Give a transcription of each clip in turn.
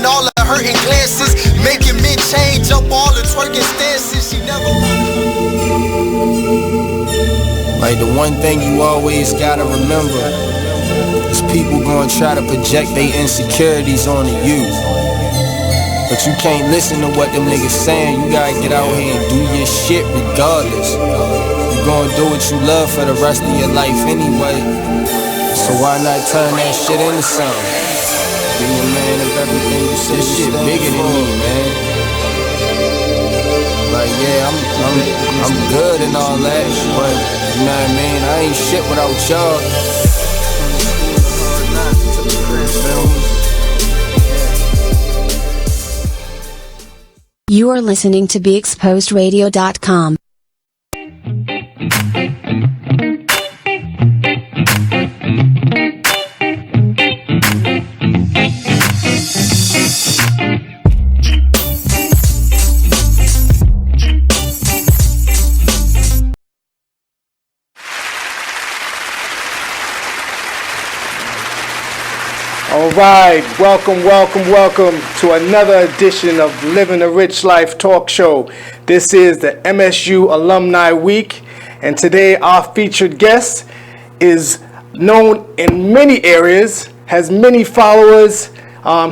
and all the hurting glances, making men change up all the twerking stances. She never. Like the one thing you always gotta remember is people gonna try to project their insecurities onto you. But you can't listen to what them niggas saying. You gotta get out here and do your shit regardless. You gonna do what you love for the rest of your life anyway. So why not turn that shit into something? Be a man of everything you say. This shit bigger than me, man. Like yeah, I'm good and all that, but you know what I mean? I ain't shit without y'all. You are listening to BeExposedRadio.com. All right, welcome to another edition of Living a Rich Life Talk Show. This is the MSU Alumni Week, and today our featured guest is known in many areas, has many followers.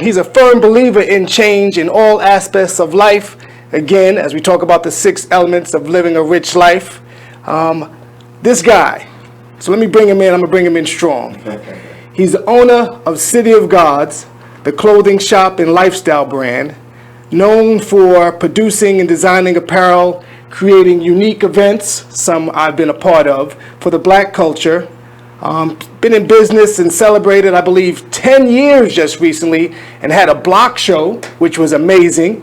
He's a firm believer in change in all aspects of life. Again, as we talk about the 6 elements of living a rich life. This guy, so let me bring him in, I'm gonna bring him in strong. He's the owner of City of Gods, the clothing shop and lifestyle brand, known for producing and designing apparel, creating unique events, some I've been a part of, for the black culture. Been in business and celebrated, I believe, 10 years just recently, and had a block show, which was amazing,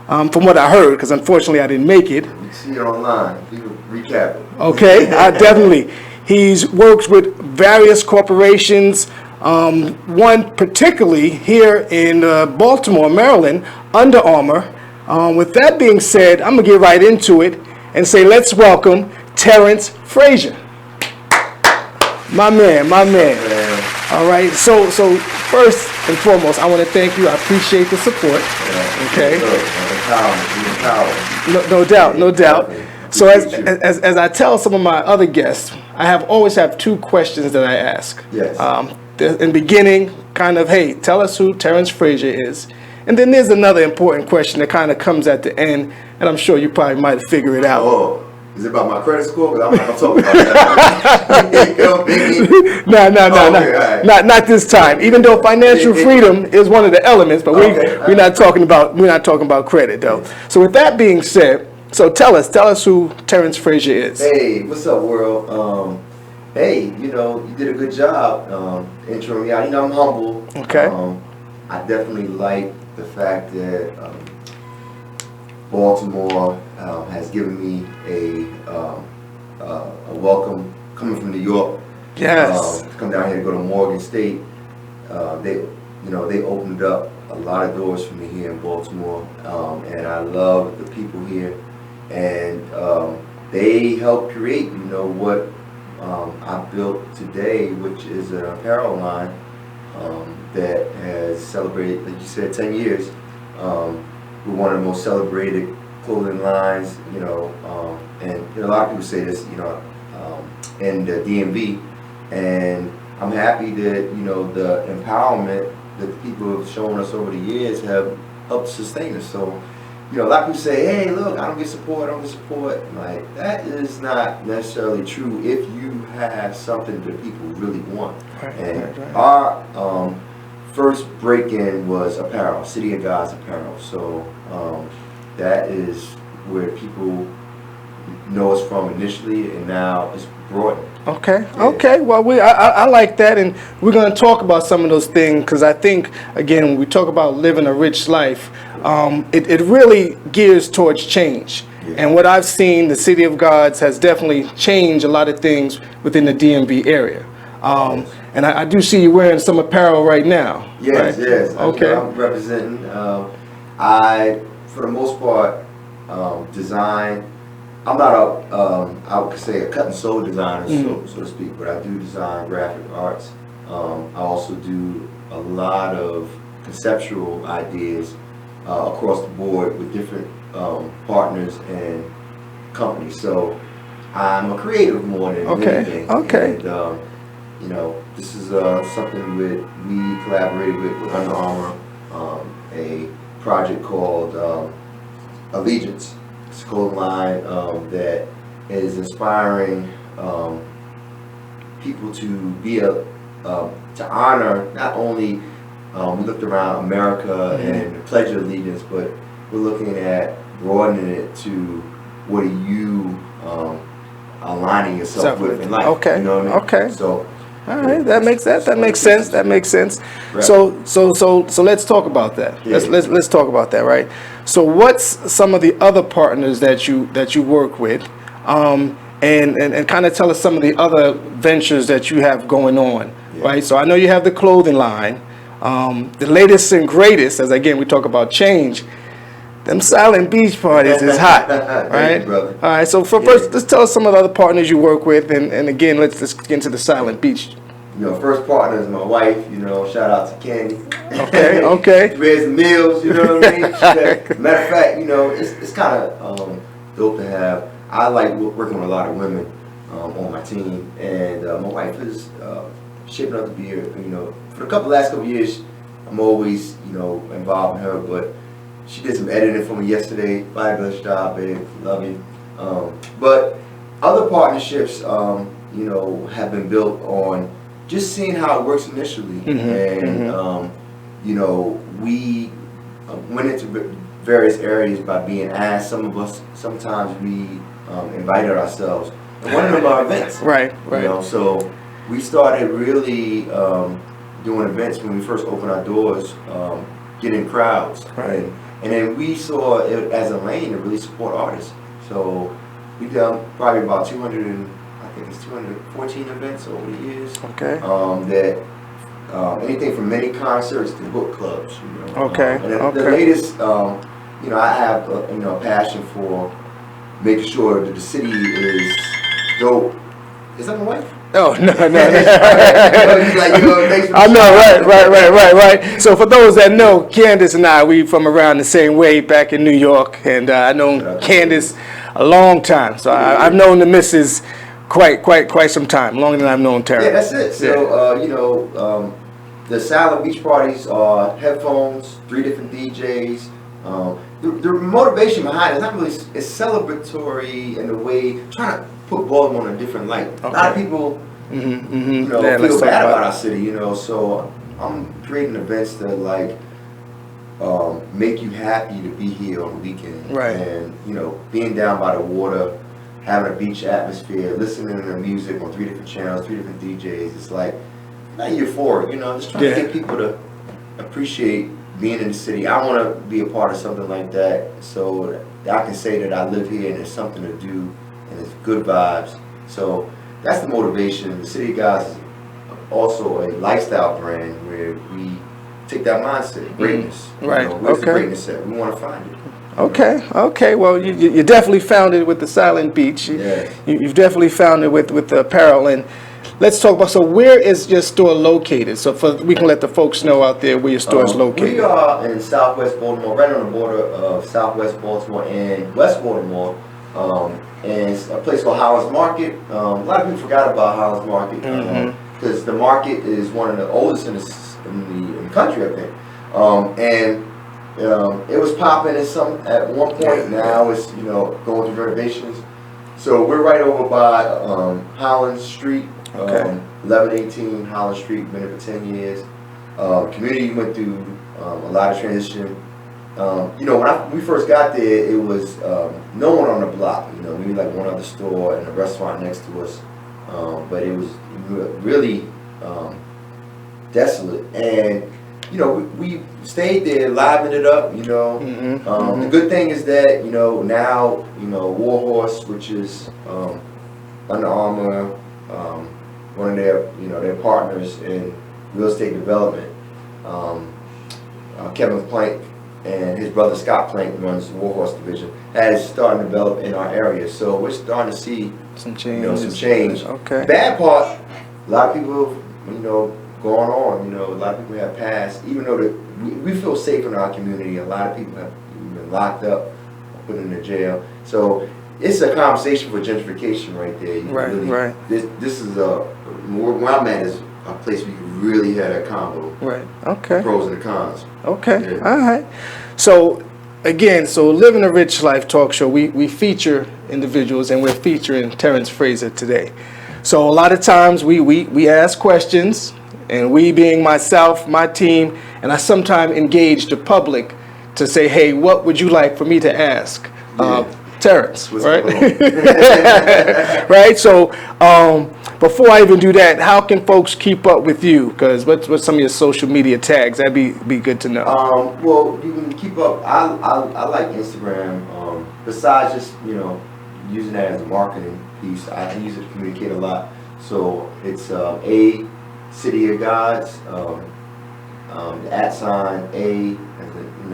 from what I heard, because unfortunately I didn't make it. You see it online. You can recap it. Okay, definitely. He's worked with various corporations, one particularly here in Baltimore, Maryland, Under Armour. With that being said, I'm going to get right into it and say let's welcome Terrance Fraiser. My man. All right, so first and foremost, I want to thank you. I appreciate the support. Okay. No doubt. So as I tell some of my other guests, I always have 2 questions that I ask. Yes. In the beginning, kind of, hey, tell us who Terrance Fraiser is. And then there's another important question that kind of comes at the end, and I'm sure you probably might figure it out. Oh, is it about my credit score? Because I'm not talking about that. No, not this time. Even though financial freedom is one of the elements, but we're not talking about credit though. So with that being said, so tell us who Terrance Fraiser is. Hey, what's up, world? Hey, you did a good job introing me out. I'm humble. Okay. I definitely like the fact that Baltimore has given me a welcome coming from New York. Yes. To come down here to go to Morgan State. They opened up a lot of doors for me here in Baltimore, and I love the people here. And they helped create, what I built today, which is an apparel line that has celebrated, like you said, 10 years. We're one of the most celebrated clothing lines, and a lot of people say this, in the DMV. And I'm happy that, the empowerment that the people have shown us over the years have helped sustain us. So, a lot of people say, hey, look, I don't get support. Like, that is not necessarily true if you have something that people really want. Right. Our first break-in was apparel, City of Gods apparel. So that is where people know us from initially, and now it's broadened. Okay. Well, I like that, and we're going to talk about some of those things, because I think, again, when we talk about living a rich life, it really gears towards change. Yeah. And what I've seen, the City of Gods has definitely changed a lot of things within the DMV area. And I do see you wearing some apparel right now. Yes, right? yes. Okay. I'm representing. I, for the most part, design. I'm not I would say a cut and sew designer, so to speak, but I do design graphic arts. I also do a lot of conceptual ideas across the board with different partners and companies. So I'm a creative more than anything. Okay. And, you know, this is something we collaborated with Under Armour, a project called Allegiance. It's a clothing line that is inspiring people to be to honor not only we looked around America and the Pledge of Allegiance, but we're looking at broadening it to what are you aligning yourself with in life. Okay. You know what I mean? Okay. So. All right, that makes sense. That makes sense. Right. So let's talk about that. Yeah. Let's talk about that, right? So what's some of the other partners that you work with, and kind of tell us some of the other ventures that you have going on, right? So I know you have the clothing line, the latest and greatest, as again we talk about change. Them silent beach parties is hot, right? You, brother. All right. So first, let's tell us some of the other partners you work with, and again, let's get into the silent beach. You know, first partner is my wife. You know, shout out to Candy. Okay. She raised the meals. You know what I mean? Matter of fact, you know, it's kind of dope to have. I like working with a lot of women on my team, and my wife is shaping up to be here. You know, for the last couple years, I'm always involved in her, but. She did some editing for me yesterday. Fabulous job, babe. Love you. But other partnerships, have been built on just seeing how it works initially. And, we went into various areas by being asked. Sometimes we invited ourselves. And one of them are events. Right. You know, so we started really doing events when we first opened our doors, getting crowds. Right. And then we saw it as a lane to really support artists. So we've done probably about 214 events over the years. Okay. Anything from mini concerts to book clubs. Okay. And the latest, I have a passion for making sure that the city is dope. Is that my wife? Oh, no. I know, right. So for those that know, Candace and I, we from around the same way back in New York, and I've known Candace a long time. So I've known the missus quite some time, longer than I've known Terrance. Yeah, that's it. So, the silent beach parties are headphones, 3 different DJs. The motivation behind it is not really, it's celebratory in a way, trying to put Baltimore in a different light. Okay. A lot of people, feel bad about our city, so I'm creating events that make you happy to be here on the weekend. Right. And, being down by the water, having a beach atmosphere, listening to music on 3 different channels, 3 different DJs, it's like, not euphoric, just trying to get people to appreciate being in the city. I want to be a part of something like that so that I can say that I live here and there's something to do and it's good vibes. So that's the motivation. The City of Guys is also a lifestyle brand where we take that mindset, greatness. Right. Where's the greatness at? We want to find it. Okay. Well, you definitely found it with the Silent Beach. You've definitely found it with the apparel. And let's talk about, so where is your store located? So we can let the folks know out there where your store is located. We are in Southwest Baltimore, right on the border of Southwest Baltimore and West Baltimore. And it's a place called Howard's Market. A lot of people forgot about Howard's Market because the market is one of the oldest in the country, I think. It was popping at one point. Now it's going through renovations. So we're right over by Holland Street, 1118 Holland Street. Been there for 10 years. Community went through a lot of transition. When we first got there, it was no one on the block. Maybe like one other store and a restaurant next to us, but it was really desolate. And we stayed there, livened it up. The good thing is that now Warhorse, which is Under Armour, one of their partners in real estate development, Kevin Plank. And his brother Scott Plank runs the Warhorse division. That is starting to develop in our area, so we're starting to see some change. Okay. Bad part, a lot of people, going on. A lot of people have passed, even though the we feel safe in our community. A lot of people have been locked up, put in the jail. So it's a conversation for gentrification right there. Right. This is where I'm at is a place where you really had a combo. Right. Okay. The pros and the cons. Okay. Yeah. All right. So again, Living a Rich Life talk show, we feature individuals, and we're featuring Terrance Fraiser today. So a lot of times we ask questions, and we being myself, my team, and I sometimes engage the public to say, hey, what would you like for me to ask Terrance, right? Right. So before I even do that, how can folks keep up with you? Because what's some of your social media tags? That'd be good to know. Well, you can keep up. I like Instagram. Besides just using that as a marketing piece, I use it to communicate a lot. So it's A City of Gods, the @, A as in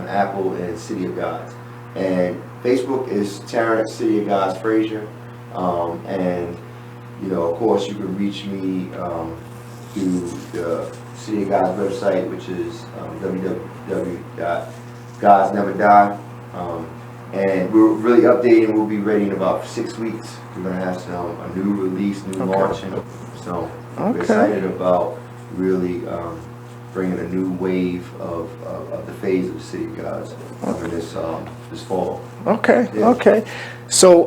Apple, and City of Gods. And Facebook is Terrance City of Gods Fraiser, and of course you can reach me through the City of Gods website, which is www.godsneverdie. And we're really updating. We'll be ready in about 6 weeks. We're gonna have a new release, new launching. So we're excited about really bringing a new wave of the phase of the City of Gods this fall. Okay. Yeah. Okay. So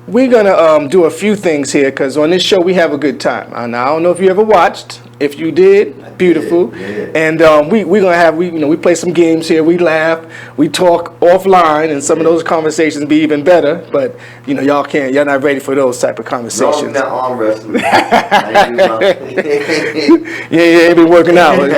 we're gonna do a few things here, because on this show we have a good time. And I don't know if you ever watched. If you did, beautiful. Yeah. And we're gonna have we play some games here. We laugh, we talk offline, and some of those conversations be even better. But y'all not ready for those type of conversations. No, I'm not arm wrestling. Yeah, been working out.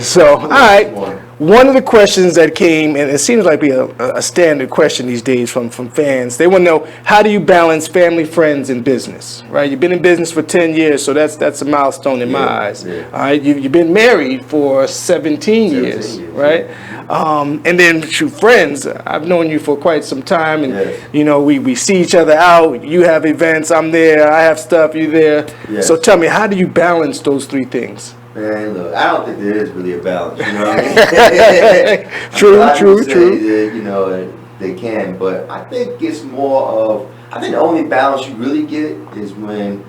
So all right. One of the questions that came, and it seems like be a standard question these days from fans, they want to know, how do you balance family, friends, and business? Right? You've been in business for 10 years, so that's a milestone in my eyes. Yeah. All right, you've been married for 17 years, right? And then friends, I've known you for quite some time, and we see each other out. You have events, I'm there. I have stuff, you there. Yes. So tell me, how do you balance those three things? Man, look, I don't think there is really a balance. You know what I mean? True. That, they can, but I think it's more of. I think the only balance you really get is when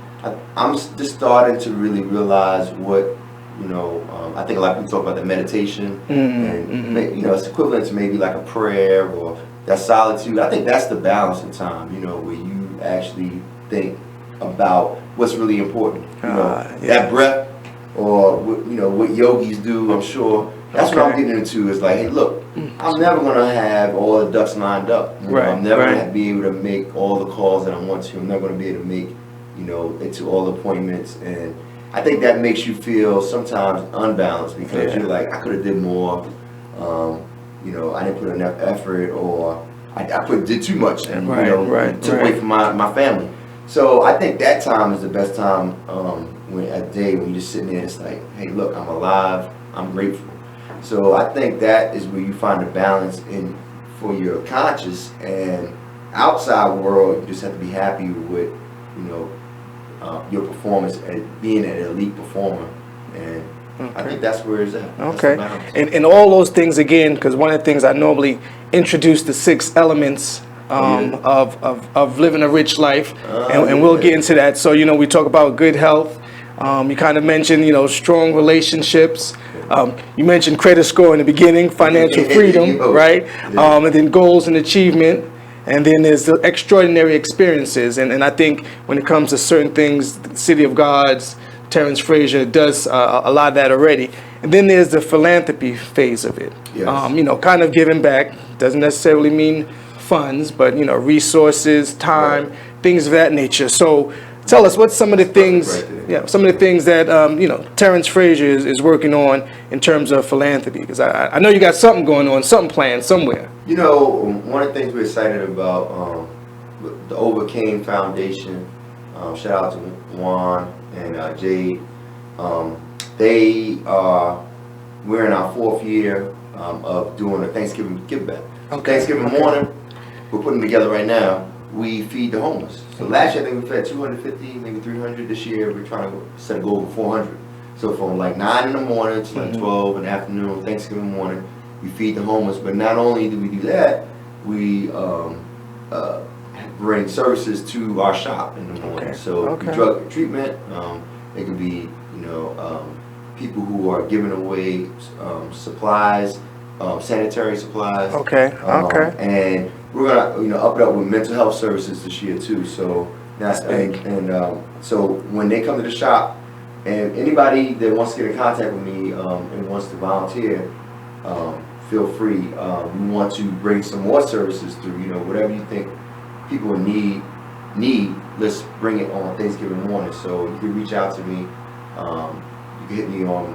I'm just starting to really realize what. I think a lot of people talk about the meditation, and it's equivalent to maybe like a prayer or that solitude. I think that's the balance in time. Where you actually think about what's really important. That breath. Or what yogis do, I'm sure. That's what I'm getting into. Is like, hey, look, I'm never gonna have all the ducks lined up. I'm never gonna be able to make all the calls that I want to. I'm never gonna be able to make, it to all the appointments. And I think that makes you feel sometimes unbalanced, because you're like, I could have did more. I didn't put enough effort, or I did too much, and took away from my family. So I think that time is the best time. When you're just sitting there, it's like, hey, look, I'm alive, I'm grateful. So I think that is where you find the balance for your conscious and outside world. You just have to be happy with, your performance and being an elite performer. And I think that's where it's at. Okay. And all those things, again, because one of the things I normally introduce the 6 elements of living a rich life, and we'll get into that. So we talk about good health. You kind of mentioned, strong relationships. You mentioned credit score in the beginning, financial freedom, right? And then goals and achievement. And then there's the extraordinary experiences. And I think when it comes to certain things, the City of Gods, Terrance Fraiser does a lot of that already. And then there's the philanthropy phase of it. Yes. Kind of giving back. Doesn't necessarily mean funds, but, resources, time, things of that nature. So tell us, what's some of the things, some of the things that, Terrance Fraiser is working on in terms of philanthropy? Because I know you got something going on, something planned somewhere. One of the things we're excited about, the Overcame Foundation, shout out to Juan and Jade. We're in our 4th year of doing a Thanksgiving give back. Thanksgiving morning, we're putting together right now. We feed the homeless. So last year I think we fed 250, maybe 300. This year we're trying to set a goal of 400. So from like 9 in the morning to like 12 in the afternoon, Thanksgiving morning, we feed the homeless. But not only do we do that, we bring services to our shop in the morning. So it could be drug treatment. It could be, people who are giving away supplies, sanitary supplies. And we're gonna, up it up with mental health services this year too. So that's big. And so when they come to the shop, and anybody that wants to get in contact with me and wants to volunteer, feel free. We want to bring some more services through. Whatever you think people need. Let's bring it on Thanksgiving morning. So you can reach out to me. You can hit me on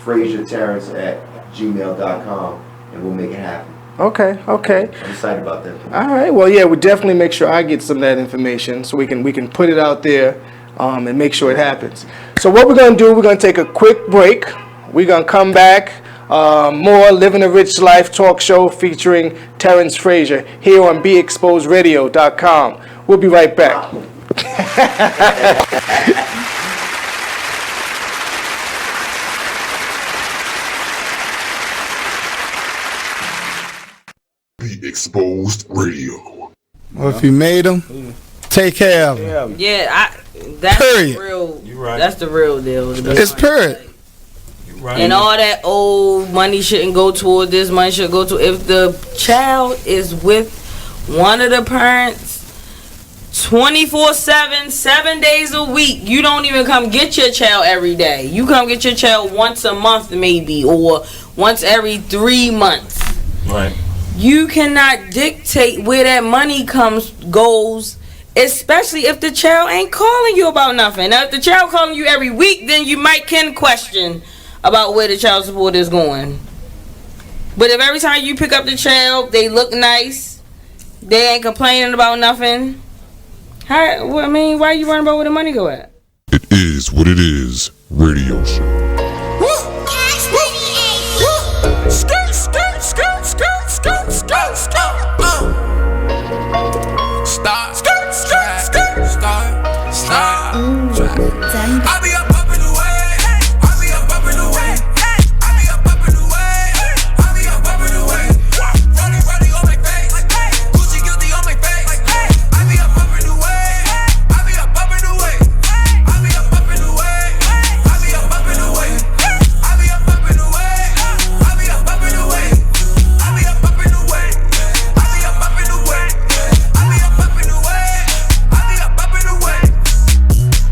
Fraiser Terrance at gmail.com, and we'll make it happen. Okay. I'm excited about that. All right. Well, yeah, we'll definitely make sure I get some of that information so we can put it out there and make sure it happens. So what we're going to do, we're going to take a quick break. We're going to come back. More Living a Rich Life talk show featuring Terrance Fraiser here on BeExposedRadio.com. We'll be right back. Be Exposed Radio. Well, if you made them, take care of them. Yeah, that's period. Real. You're right. That's the real deal. It's period. Right. And all that old money shouldn't go toward this, money should go to, if the child is with one of the parents 24/7, 7 days a week, you don't even come get your child every day. You come get your child once a month maybe, or once every 3 months. Right. You cannot dictate where that money goes, especially if the child ain't calling you about nothing. Now, if the child calling you every week, then you can question about where the child support is going. But if every time you pick up the child, they look nice, they ain't complaining about nothing, why are you worrying about where the money go at? It is what it is. Radio show. Skirt, skirt, skirt, skirt, skirt, skirt, skirt. Start, skirt, skirt, skirt, start, start. I be up in the way. I be up in the way. I be up in the way. I be up in the way. Running on my face. Gucci guilty on my face. I be up in the way. I be up in the way. I be up in the way. I be up in the way. I be up in the way. I be up in the way. I be up in the way. I be up in the way. I be up in the way. I be up in the way.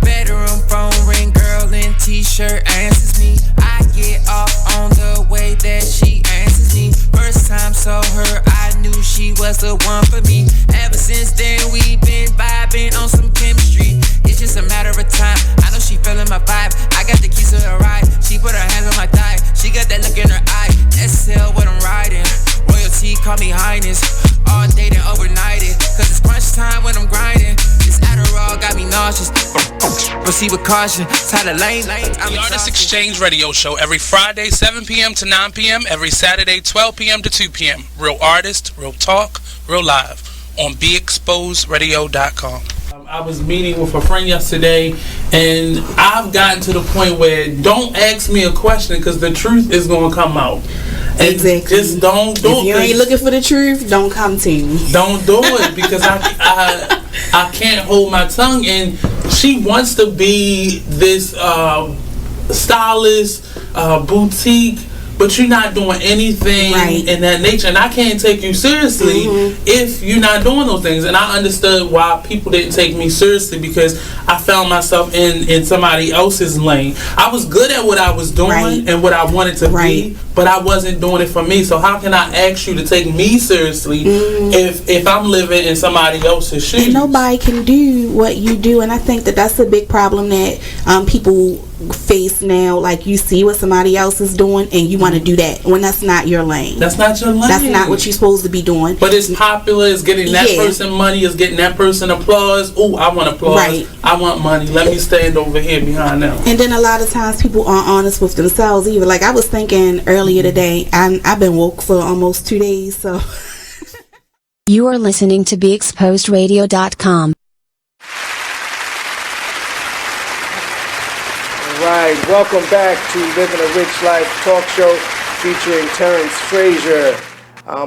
Bedroom phone ring, girl in t-shirt answers me. I get off on the way that she answers me. First time saw her, I knew she was the one for me. Ever since then, we've been vibing on some chemistry. It's just a matter of time. I know she feeling my vibe. I got the keys to the ride. She put her hands on my thigh. She got that look in her eye. SL what I'm riding. Royalty, call me highness. All day and overnighted. Cause it's crunch time when I'm grinding. This Adderall got me nauseous. Proceed with caution. Tyler Lane. The Artist Exchange Radio Show every Friday 7 p.m. to 9 p.m. Every Saturday 12 p.m. to 2 p.m. Real artist, real talk, real live on BeExposedRadio.com. I was meeting with a friend yesterday, and I've gotten to the point where don't ask me a question because the truth is going to come out. And exactly. Just don't do it. If you ain't looking for the truth, don't come to me. Don't do it because I can't hold my tongue. And she wants to be this stylist, boutique, but you're not doing anything in that nature. And I can't take you seriously if you're not doing those things. And I understood why people didn't take me seriously because I found myself in somebody else's lane. I was good at what I was doing and what I wanted to be, but I wasn't doing it for me. So how can I ask you to take me seriously if I'm living in somebody else's shoes? And nobody can do what you do. And I think that that's a big problem that people face now. Like, you see what somebody else is doing and you want to do that when that's not your lane. That's not your lane. That's not what you're supposed to be doing. But it's popular. It's getting that person money. It's getting that person applause. Oh, I want applause. I want money. Let me stand over here behind them. And then a lot of times people aren't honest with themselves either. Like, I was thinking earlier today, I've been woke for almost 2 days, so. You are listening to BeExposedRadio.com. right, welcome back to Living a Rich Life talk show featuring Terrance Fraiser.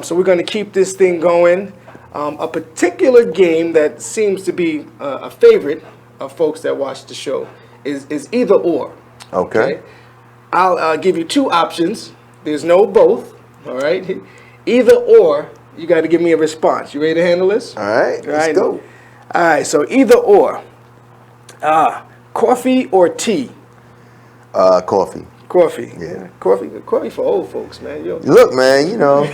So we're going to keep this thing going. A particular game that seems to be a favorite of folks that watch the show is either or. Okay. I'll give you two options. There's no both. All right. Either or. You got to give me a response. You ready to handle this? All right. Let's go. All right. So either or. Coffee or tea? Coffee. Coffee. Yeah. Coffee for old folks, man. Look, man, you know,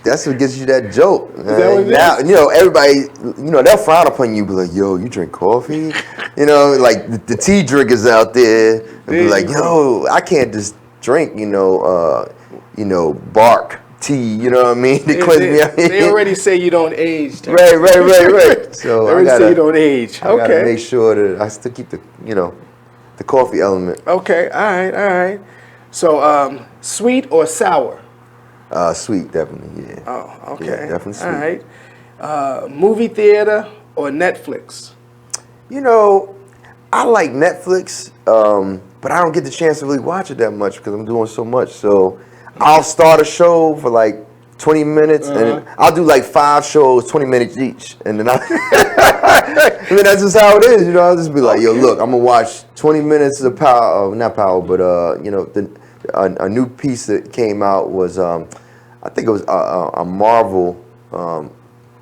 that's what gets you that joke. That what it now, is? you know, everybody, you know, they'll frown upon you, be like, yo, you drink coffee? You know, like the tea drinkers out there, and be like, yo, I can't just drink, you know, bark tea, you know what I mean? They already say you don't age. Right. So they already say you don't age. I gotta make sure that I still keep the coffee element. Okay, all right. So, sweet or sour? Sweet, definitely, yeah. Oh, okay. Yeah, definitely sweet. All right. Movie theater or Netflix? You know, I like Netflix, but I don't get the chance to really watch it that much because I'm doing so much. So I'll start a show for like 20 minutes, and I'll do like 5 shows, 20 minutes each, and then I mean, that's just how it is, you know. I'll just be like, yo, look, I'm gonna watch 20 minutes of not Power, but you know, a new piece that came out was, I think it was a Marvel, Power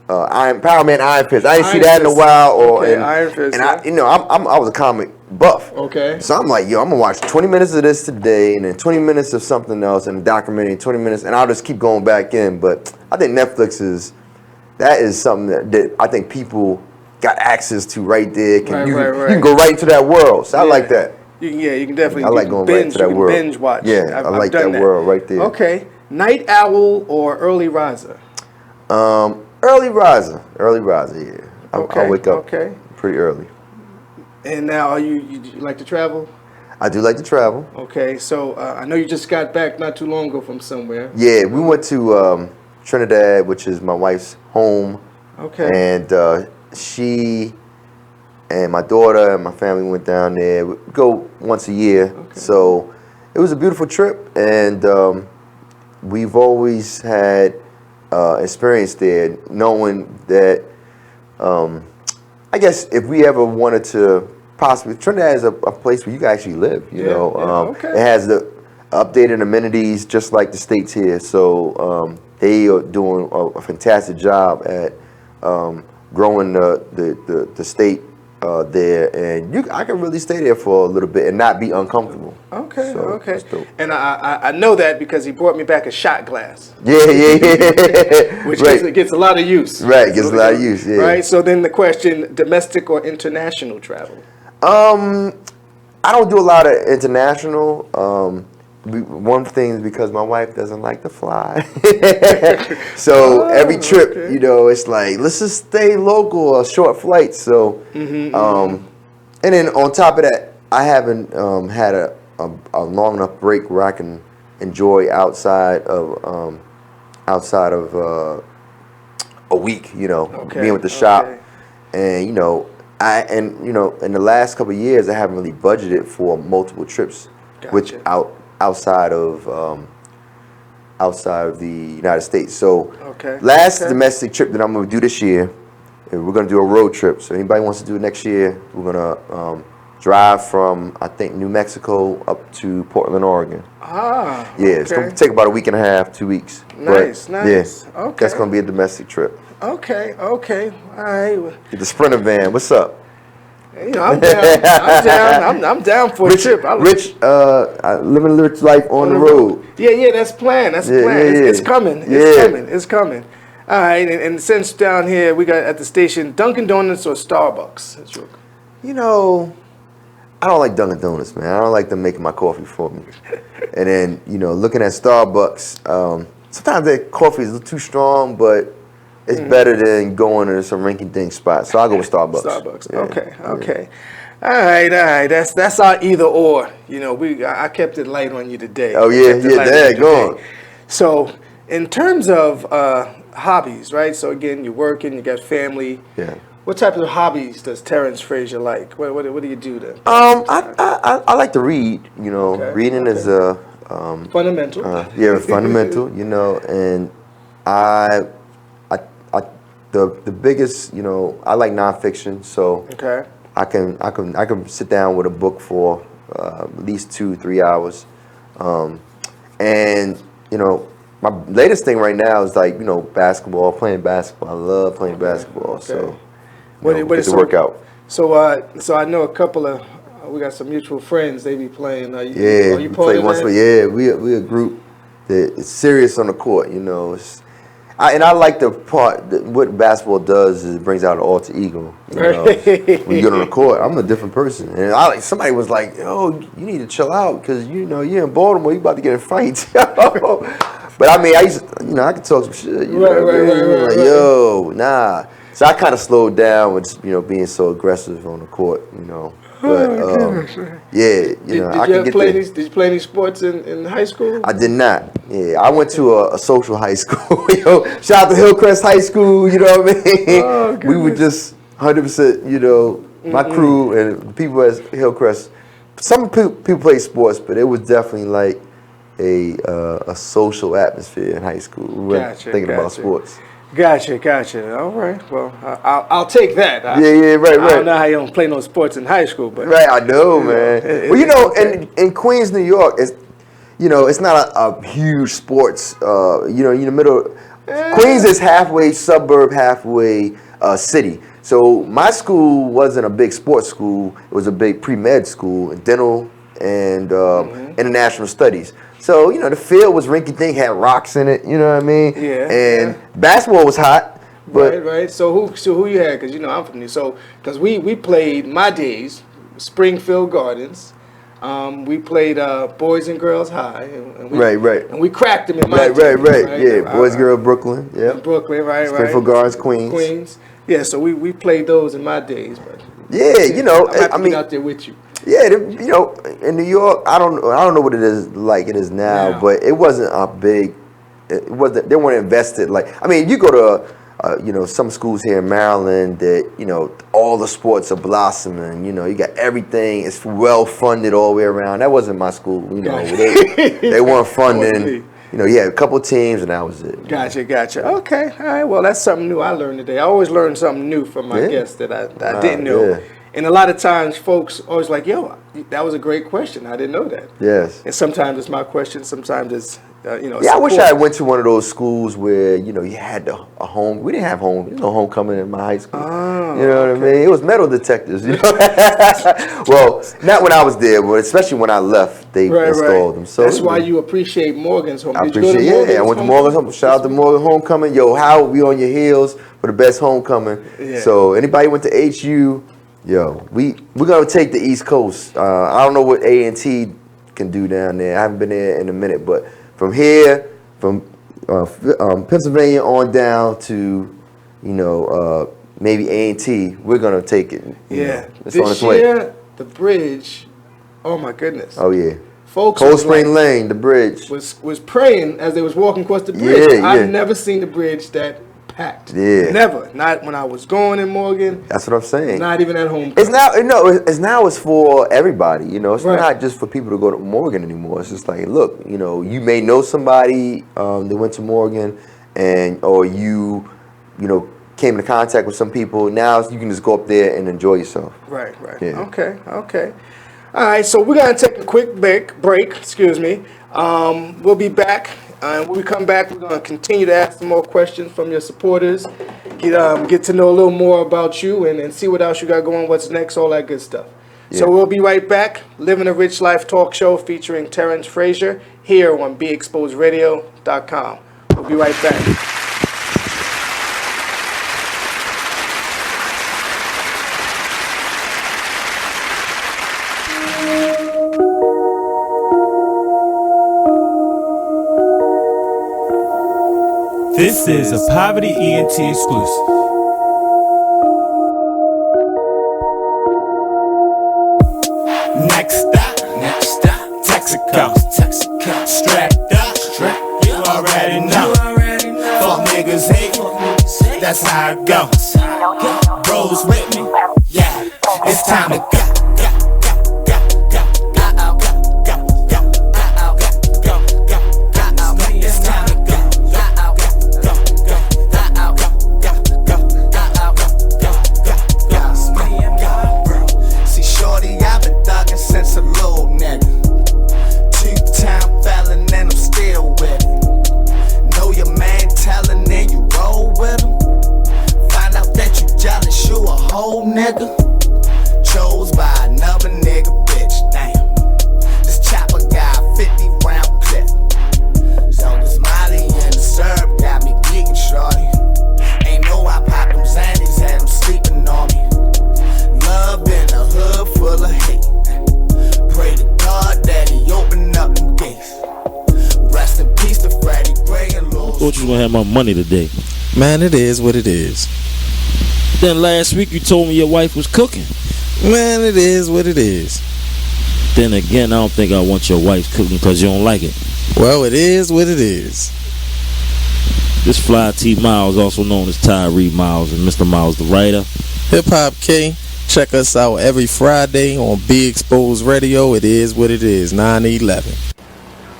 Man Iron Fist. I didn't see that in a while, Iron Fist. And I was a comic buff. Okay. So I'm like, yo, I'm gonna watch 20 minutes of this today, and then 20 minutes of something else, and a documentary, 20 minutes, and I'll just keep going back in. But I think Netflix is something that I think people got access to right there. You can go right into that world. So I like that. You can definitely. I like going right into that world. Binge watch. Yeah, I like that world right there. Okay. Night owl or early riser? Early riser, yeah. I wake up pretty early. And now, you like to travel? I do like to travel. Okay, so I know you just got back not too long ago from somewhere. Yeah, we went to Trinidad, which is my wife's home. Okay. And she and my daughter and my family went down there. We go once a year. Okay. So it was a beautiful trip, and we've always had experience there, knowing that I guess if we ever wanted to possibly, Trinidad is a place where you can actually live, you know. It has the updated amenities just like the States here. So they are doing a fantastic job at growing the state there, and I can really stay there for a little bit and not be uncomfortable. Okay, so, okay. And I know that because he brought me back a shot glass. Yeah. Which right. gets a lot of use. Right, gets a lot of use, yeah. Right, so then the question, domestic or international travel? I don't do a lot of international. One thing is because my wife doesn't like to fly. So every trip, you know, it's like, let's just stay local, a short flight. So, and then on top of that, I haven't had a long enough break where I can enjoy outside of a week, you know, being with the shop. And, you know, in the last couple of years, I haven't really budgeted for multiple trips, which outside of the United States. So last domestic trip that I'm going to do this year, we're going to do a road trip. So anybody wants to do it next year, we're going to drive from, I think, New Mexico up to Portland, Oregon. Yeah, it's going to take about a week and a half, 2 weeks. Nice. Yeah, that's going to be a domestic trip. Okay, all right. Get the Sprinter van. What's up? You know, I'm down. I'm down for a trip. Living a rich life on the road. Yeah, that's planned. It's coming. It's coming. All right, and since down here we got at the station Dunkin' Donuts or Starbucks. You know, I don't like Dunkin' Donuts, man. I don't like them making my coffee for me. And then, you know, looking at Starbucks, sometimes their coffee is a little too strong, but it's better than going to some rinky-dink spot. So I'll go with Starbucks. Yeah. Okay. All right. That's our either or. You know, I kept it light on you today. Oh yeah, go on. So in terms of hobbies, right? So again, you're working, you got family. Yeah. What type of hobbies does Terrance Fraiser like? What do you do then? I like to read. You know, reading is a fundamental. Fundamental. You know, and the biggest. You know, I like nonfiction, so I can sit down with a book for at least 2-3 hours, and you know. My latest thing right now is like, you know, basketball, playing basketball. I love playing basketball, so get to work out. So I know a couple of, we got some mutual friends, they be playing. Are you play once a year. We a group that is serious on the court, you know. I like the part, what basketball does is it brings out an alter ego. You know? When you get on the court, I'm a different person. And somebody was like, yo, you need to chill out because, you know, you're in Baltimore, you about to get in fights. But I mean, I could talk some shit. You know what I mean? Yo, nah. So I kind of slowed down with, you know, being so aggressive on the court, you know. But yeah, you know, Did you play any sports in high school? I did not. Yeah, I went to a social high school. Yo, shout out to Hillcrest High School. You know what I mean? We were just 100%. You know, my crew and the people at Hillcrest. Some people play sports, but it was definitely like a social atmosphere in high school. We weren't thinking about sports. Gotcha. All right. Well, I'll take that. Right. I don't know how you don't play no sports in high school, but right, I know, man. Well, you know, in Queens, New York, it's not a huge sports. You know, in the middle. Queens is halfway suburb, halfway city. So my school wasn't a big sports school. It was a big pre-med school, dental and international studies. So, you know, the field was rinky-dink, had rocks in it, you know what I mean? Yeah. And basketball was hot. But right. So who you had? Because, you know, I'm from New York. So, because we played, my days, Springfield Gardens. We played Boys and Girls High. And And we cracked them in my days. Right. Yeah, Boys, Girls, Brooklyn. Yeah. Brooklyn, right. Springfield Gardens, Queens. Yeah, so we played those in my days. But yeah, you know, I mean, out there with you. Yeah, you know, in New York, I don't know what it is like it is now, but it wasn't a big. It wasn't. They weren't invested like. I mean, you go to, you know, some schools here in Maryland that, you know, all the sports are blossoming. You know, you got everything. It's well funded all the way around. That wasn't my school. You know, they weren't funding. You know, you had a couple teams, and that was it. Gotcha. Okay, all right. Well, that's something new I learned today. I always learn something new from my guests that I didn't know. Yeah. And a lot of times, folks always like, yo, that was a great question. I didn't know that. Yes. And sometimes it's my question. Sometimes it's, you know. Yeah, I wish I went to one of those schools where, you know, you had a home. We didn't have home. There was no homecoming in my high school. Oh, you know what I mean? It was metal detectors. You know? Well, not when I was there, but especially when I left, they installed them. So that's why you appreciate Morgan's home. I appreciate. I went to Morgan's home. Shout out to Morgan Homecoming. Yo, Howard, we on your heels for the best homecoming. Yeah. So anybody went to HU. Yo, we're gonna take the East Coast. I don't know what A&T can do down there. I haven't been there in a minute, but from here, from Pennsylvania on down to, you know, maybe A&T, we're gonna take it. Yeah, this year the bridge. Oh my goodness. Oh yeah. Folks, Cold Spring Lane, the bridge was praying as they was walking across the bridge. Yeah. I've never seen the bridge that packed. Yeah. Never. Not when I was going in Morgan. That's what I'm saying. Not even at home. It's for everybody. You know, it's not just for people to go to Morgan anymore. It's just like, look, you know, you may know somebody that went to Morgan, or you know, came into contact with some people. Now you can just go up there and enjoy yourself. Right. Yeah. Okay. All right, so we're gonna take a quick break. Excuse me. We'll be back. And when we come back, we're going to continue to ask some more questions from your supporters, get to know a little more about you, and see what else you got going, what's next, all that good stuff. Yeah. So we'll be right back. Living a Rich Life talk show featuring Terrance Fraiser here on BeExposedRadio.com. We'll be right back. This is a Poverty ENT exclusive. Next stop, Texaco, strapped up, you already know. Fuck niggas hate, that's how it goes. Bros with me, yeah, it's time to go. Nigga, chose by another nigga, bitch. Damn, this chopper got 50 round clip. So this Molly and the syrup got me geeking, shorty. Ain't know I popped them Xannies, had them sleeping on me. Love in a hood full of hate. Pray to God that he open up them gates. Rest in peace to Freddie Gray and Lord. Thought you was gonna have my money today. Man, it is what it is. Then last week you told me your wife was cooking. Man, it is what it is. Then again, I don't think I want your wife cooking because you don't like it. Well, it is what it is. This Fly T Miles, also known as Tyree Miles, and Mr. Miles the writer. Hip Hop K. Check us out every Friday on Be Exposed Radio. It is what it is. 9/11.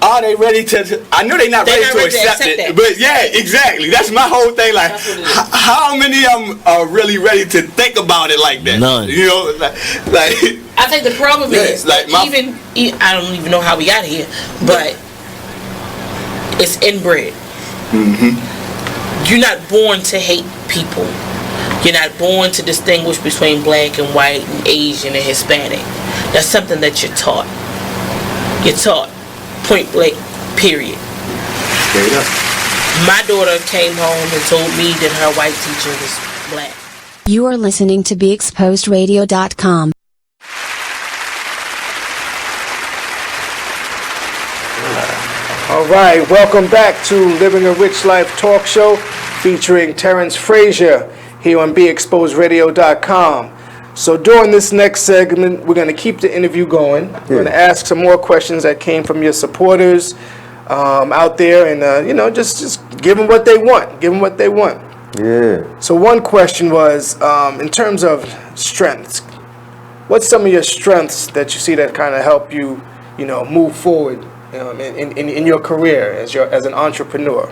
Are they ready to? I know they're not ready to accept it, but yeah, exactly. That's my whole thing. Like, how many of them are really ready to think about it like that? None. You know, like I think the problem is like I don't even know how we got here, but it's inbred. Mm-hmm. You're not born to hate people. You're not born to distinguish between black and white and Asian and Hispanic. That's something that you're taught. You're taught. Point blank, period. My daughter came home and told me that her white teacher was black. You are listening to BeExposedRadio.com. All right, welcome back to Living a Rich Life Talk Show featuring Terrance Fraiser here on BeExposedRadio.com. So during this next segment, we're going to keep the interview going. We're going to ask some more questions that came from your supporters out there, and just give them what they want. Give them what they want. Yeah. So one question was, in terms of strengths, what's some of your strengths that you see that kind of help you, move forward, in your career as an entrepreneur?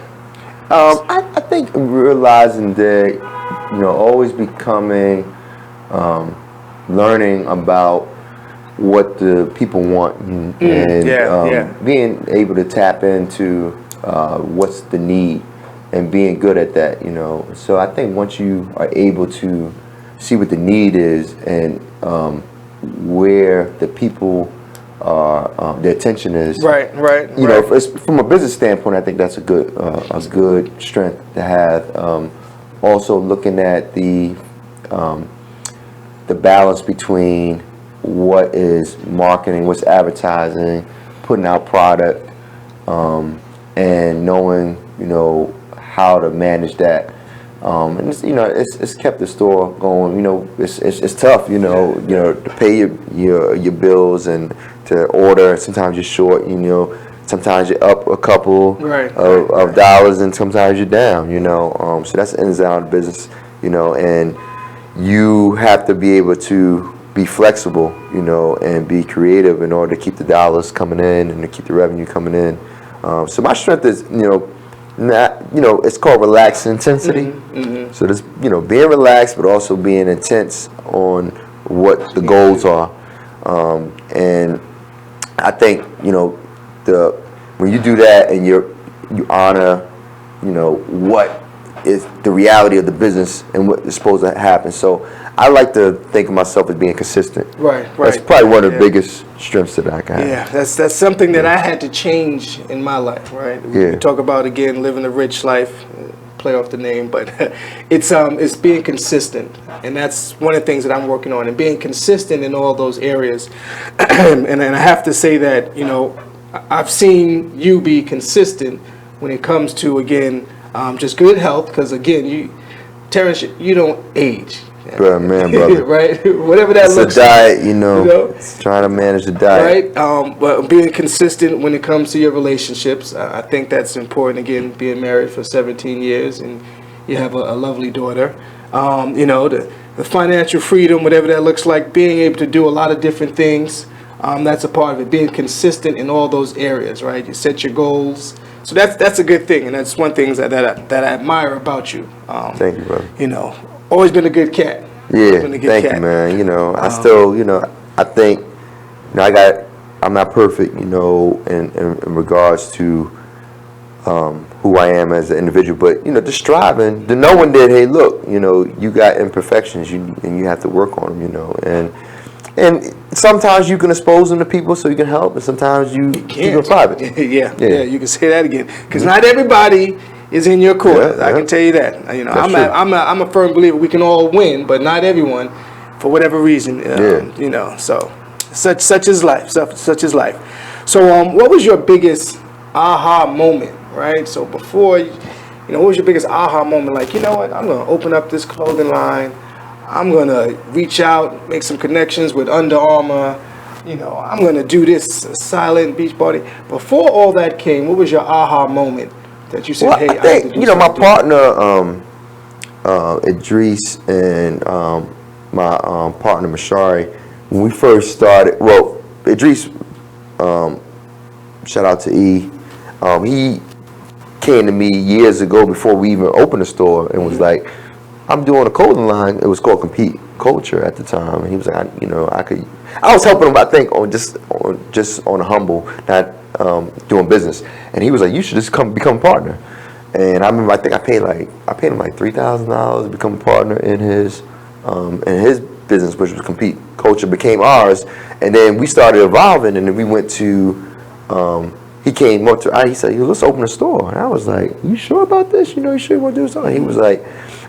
I think realizing that, always becoming. Learning about what the people want and being able to tap into what's the need and being good at that, So I think once you are able to see what the need is and where the people are, their attention is. Right. From a business standpoint, I think that's a good strength to have. Also looking at the balance between what is marketing, what's advertising, putting out product, and knowing, how to manage that. And it's kept the store going. It's tough, to pay your bills and to order. Sometimes you're short, sometimes you're up a couple of dollars, and sometimes you're down, So that's the ins and outs of business, and you have to be able to be flexible, and be creative in order to keep the dollars coming in and to keep the revenue coming in. So my strength is, it's called relaxed intensity. Mm-hmm. So there's, being relaxed, but also being intense on what the goals are. And I think, when you do that and you honor, what is the reality of the business and what is supposed to happen. So I like to think of myself as being consistent. Right. That's probably one of the biggest strengths that I can have. Yeah, that's something that I had to change in my life, right? We talk about, again, living a rich life, play off the name, but it's being consistent. And that's one of the things that I'm working on, and being consistent in all those areas. And I have to say that, I've seen you be consistent when it comes to, again, just good health, because again, Terrance, you don't age. Man, brother. Right? Whatever that looks like. It's a diet, It's trying to manage the diet. Right? But being consistent when it comes to your relationships, I think that's important. Again, being married for 17 years, and You have a lovely daughter. You know, the financial freedom, whatever that looks like, being able to do a lot of different things. That's a part of it. Being consistent in all those areas, right? You set your goals. So that's a good thing, and that's one thing that I admire about you. Thank you, brother. You know, always been a good cat. Yeah, thank you, man. You know, I still, you know, I think, you know, I'm not perfect, you know, in regards to who I am as an individual, but, you know, just striving, to knowing that, hey, look, you know, you got imperfections, and you have to work on them, you know, and sometimes you can expose them to people so you can help, and sometimes you keep them private. Yeah, you can say that again, because not everybody is in your corner. I can tell you that. You know, I'm a firm believer we can all win, but not everyone, for whatever reason. You know, so such is life. Such is life. So, what was your biggest aha moment? Right. So before, you know, what was your biggest aha moment? Like, you know what? I'm gonna open up this clothing line. I'm gonna reach out, make some connections with Under Armour. You know, I'm gonna do this silent beach party. Before all that came, what was your aha moment that you said, well, hey, I think, you know, my partner Idris and my partner Mashari, when we first started, well, Idris, shout out to E, he came to me years ago before we even opened the store and was like, I'm doing a clothing line. It was called Compete Culture at the time, and he was like, I was helping him, I think, on a humble, not doing business. And he was like, you should just become a partner. And I remember, I paid him like $3,000 to become a partner in his business, which was Compete Culture, became ours. And then we started evolving, and then we went to. He came up to, he said, let's open a store. And I was like, you sure about this? You know, you sure you want to do something? He was like,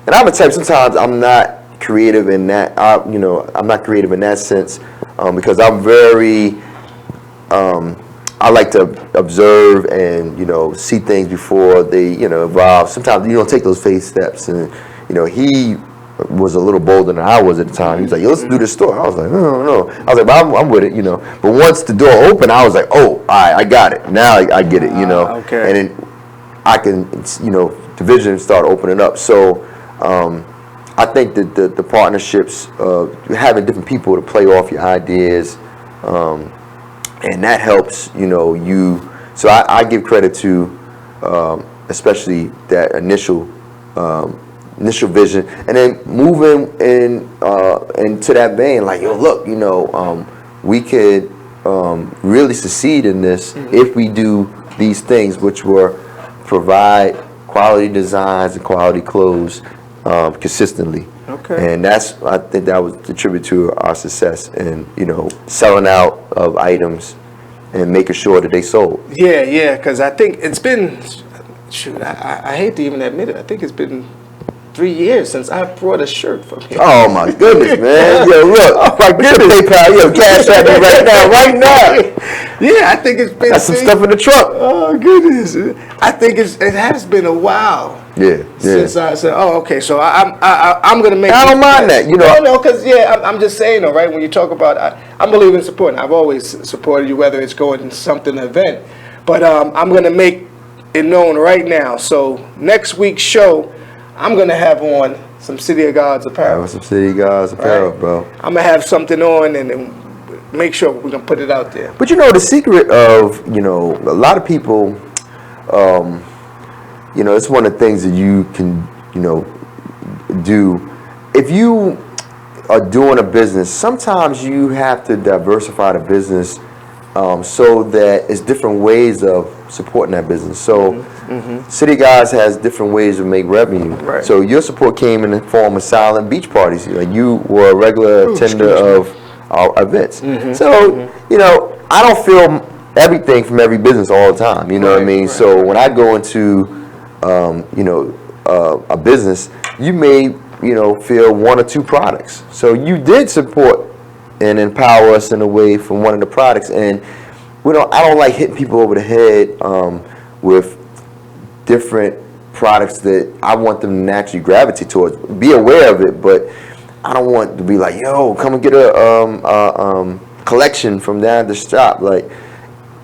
and I'm a type, sometimes I'm not creative in that, I'm not creative in that sense, because I'm very, I like to observe and, you know, see things before they, you know, evolve. Sometimes you don't take those phase steps. And, you know, he was a little bolder than I was at the time. He was like, let's do this store. I was like, no. I was like, but I'm with it, you know. But once the door opened, I was like, oh, all right, I got it. Now I get it, you know. Okay. And then I can, you know, the vision start opening up. So I think that the partnerships, having different people to play off your ideas, and that helps, you know, you. So I give credit to especially that initial vision, and then moving into that vein, like, yo, look, you know, we could really succeed in this if we do these things, which were provide quality designs and quality clothes consistently. Okay. And I think that was the tribute to our success, and, you know, selling out of items and making sure that they sold. Yeah, because I think it's been, shoot, I hate to even admit it, I think it's been 3 years since I brought a shirt from him. Oh my goodness, man! Yo, look, oh my goodness, PayPal, yo, cash at me right now. Yeah, I think it's been. Got some stuff in the truck. Oh goodness, I think it has been a while. Yeah. Since I said, oh, okay, so I'm gonna make. I don't mind that, you know. No, because I'm just saying, though, right? When you talk about, I believe in supporting. I've always supported you, whether it's going to something event, but I'm gonna make it known right now. So next week's show, I'm going to have on some City of Gods apparel. Some City of Gods apparel, right, bro. I'm going to have something on and make sure we're going to put it out there. But, you know, the secret of, you know, a lot of people, you know, it's one of the things that you can, you know, do. If you are doing a business, sometimes you have to diversify the business so that it's different ways of supporting that business. So City Guys has different ways to make revenue. Right. So your support came in the form of silent beach parties. Like, you were a regular attender of our events. So, you know, I don't feel everything from every business all the time. You know what I mean? So when I go into, you know, a business, you may, you know, feel one or two products. So you did support and empower us in a way from one of the products. And I don't like hitting people over the head with different products that I want them to naturally gravitate towards. Be aware of it, but I don't want to be like, yo, come and get a collection from down at the shop. Like,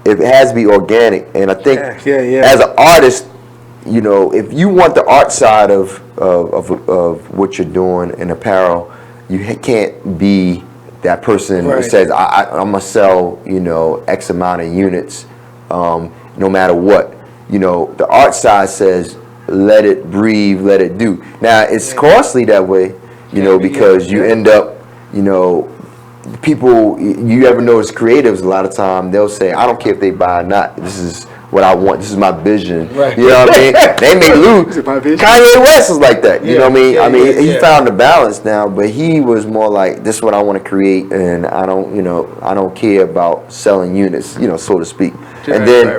it has to be organic. And I think as an artist, you know, if you want the art side of of what you're doing in apparel, you can't be that person who Right. says I'm gonna sell X amount of units, no matter what. The art side says let it breathe, let it do. Now it's costly that way, because you end up, people. You ever notice creatives? A lot of time they'll say, I don't care if they buy or not. This is what I want. This is my vision. Right. You know what I mean? They may lose. Kanye West is like that. You know what I mean? He found the balance now, but he was more like, this is what I want to create, and I don't care about selling units, so to speak. And then,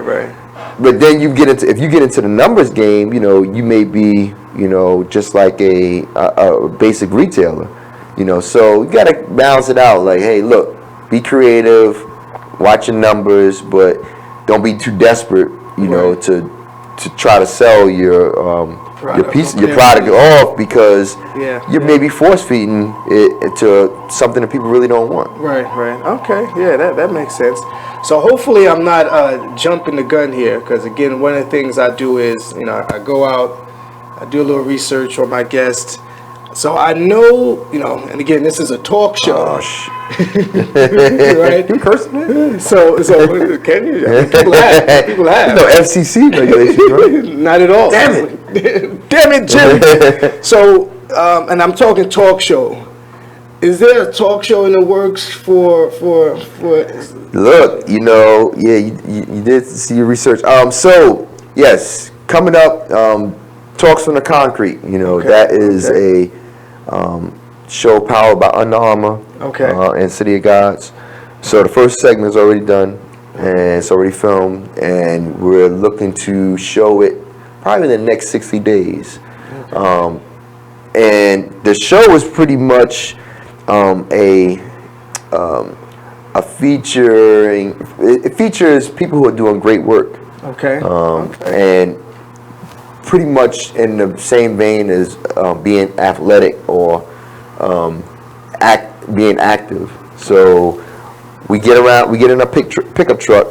but then if you get into the numbers game, you may be, just like a basic retailer, So you got to balance it out. Like, hey, look, be creative, watch your numbers, but don't be too desperate, to try to sell your product off because you're maybe force feeding it to something that people really don't want. Right. Okay, yeah, that makes sense. So hopefully I'm not jumping the gun here, because again, one of the things I do is, I go out, I do a little research on my guest. So I know, and again, this is a talk show. Right? You cursing, man? So can you? People have. No FCC regulations, right? Not at all. Damn it. Damn it, Jim. So, and I'm talking talk show. Is there a talk show in the works for? Look, you did see your research. So yes, coming up, Talks from the Concrete. That is a show powered by Under Armour. And City of Gods. So the first segment is already done, and it's already filmed, and we're looking to show it probably in the next 60 days. And the show is pretty much a featuring. It features people who are doing great work. And pretty much in the same vein as being athletic or being active. So we get in a pickup truck,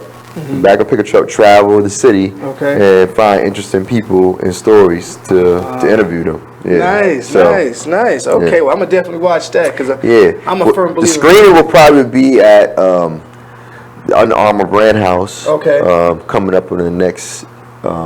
back a pickup truck, travel the city, and find interesting people and stories to interview them. Nice. Okay, well, I'm gonna definitely watch that, because I'm a firm believer. The screening will probably be at the Under Armour Brand House. Coming up in the next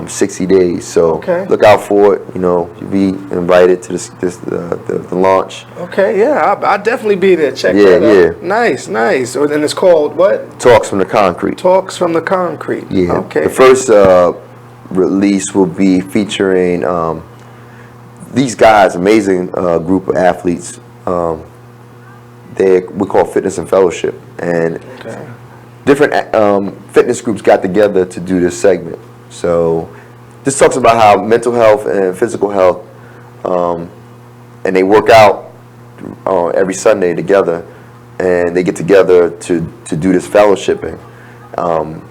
60 days. So look out for it. You'll be invited to the launch. I'll definitely be there. Check that out. Nice. And it's called what? Talks from the Concrete. Talks from the Concrete. The first release will be featuring these guys, amazing group of athletes. We call Fitness and Fellowship, and different fitness groups got together to do this segment. So this talks about how mental health and physical health, and they work out every Sunday together, and they get together to do this fellowshipping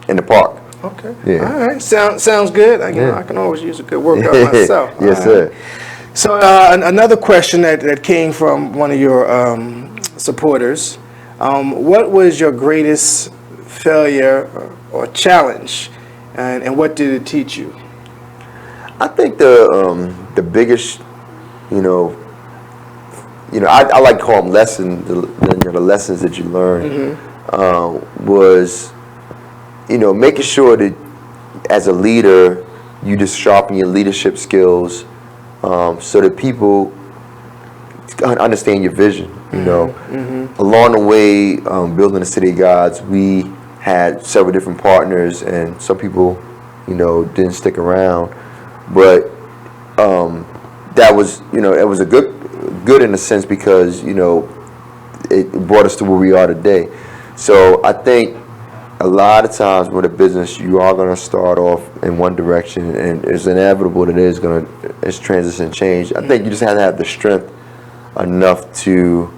in the park. All right. Sounds good. I can always use a good workout myself. Yes, sir. So another question that came from one of your supporters. What was your greatest failure or challenge? And what did it teach you? I think the biggest, I like to call them lessons. The lessons that you learn was, making sure that as a leader you just sharpen your leadership skills, so that people understand your vision. Along the way, building the City of Gods, we had several different partners, and some people, didn't stick around, but that was, it was a good in a sense, because it brought us to where we are today. So I think a lot of times with a business, you are going to start off in one direction, and it's inevitable that it's transition change. I think you just have to have the strength enough to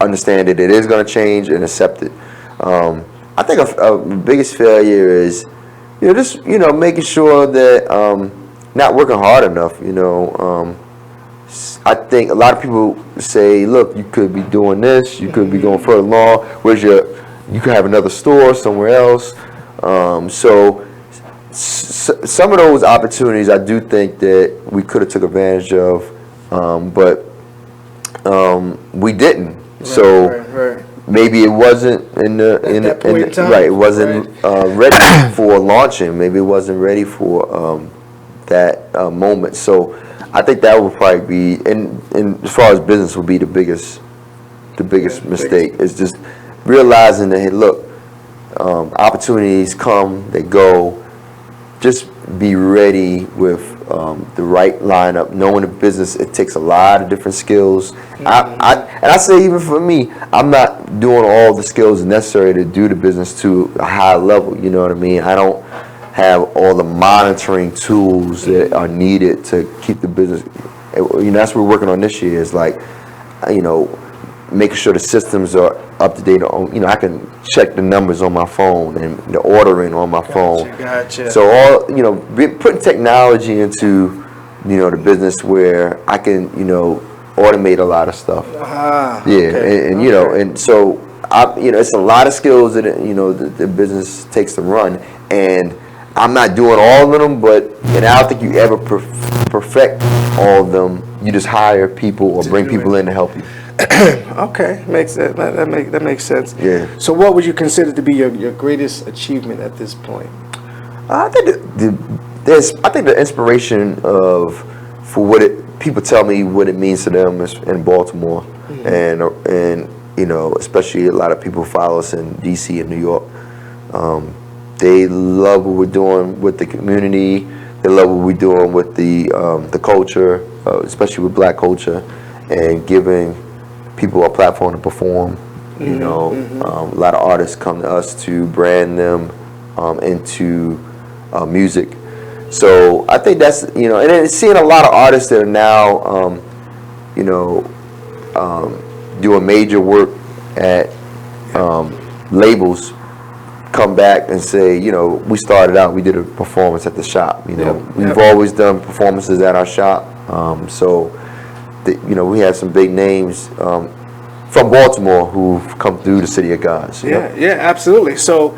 understand that it is going to change and accept it. I think a biggest failure is, making sure that not working hard enough. I think a lot of people say, look, you could be doing this, you could be going further along, you could have another store somewhere else. So some of those opportunities I do think that we could have took advantage of, but we didn't. Right. Maybe it wasn't right. It wasn't ready for launching. Maybe it wasn't ready for that moment. So I think that would probably be, and as far as business, would be the biggest mistake. Is just realizing that, hey, look, opportunities come, they go. Just be ready with the right lineup. Knowing the business, it takes a lot of different skills. And I say, even for me, I'm not doing all the skills necessary to do the business to a high level. You know what I mean? I don't have all the monitoring tools that are needed to keep the business. You know, that's what we're working on this year. Is like, you know, making sure the systems are up to date. You know, I can check the numbers on my phone and the ordering on my phone. Gotcha. So all, you know, putting technology into, you know, the business where I can, you know, automate a lot of stuff. And you know, and so you know, it's a lot of skills that, you know, the business takes to run, and I'm not doing all of them, and I don't think you ever perfect all of them. You just hire people or bring people in to help you. Okay, that makes sense. Yeah. So, what would you consider to be your greatest achievement at this point? I think the inspiration for what people tell me what it means to them is in Baltimore, and you know, especially a lot of people follow us in DC and New York. They love what we're doing with the community. They love what we're doing with the culture, especially with Black culture, and giving people a platform to perform. You know, a lot of artists come to us to brand them into music. So I think that's, you know, and then seeing a lot of artists that are now, you know, doing major work at labels come back and say, you know, we started out, we did a performance at the shop. You know, we've always done performances at our shop. You know, we have some big names from Baltimore who've come through the City of God. So, yeah, absolutely. So,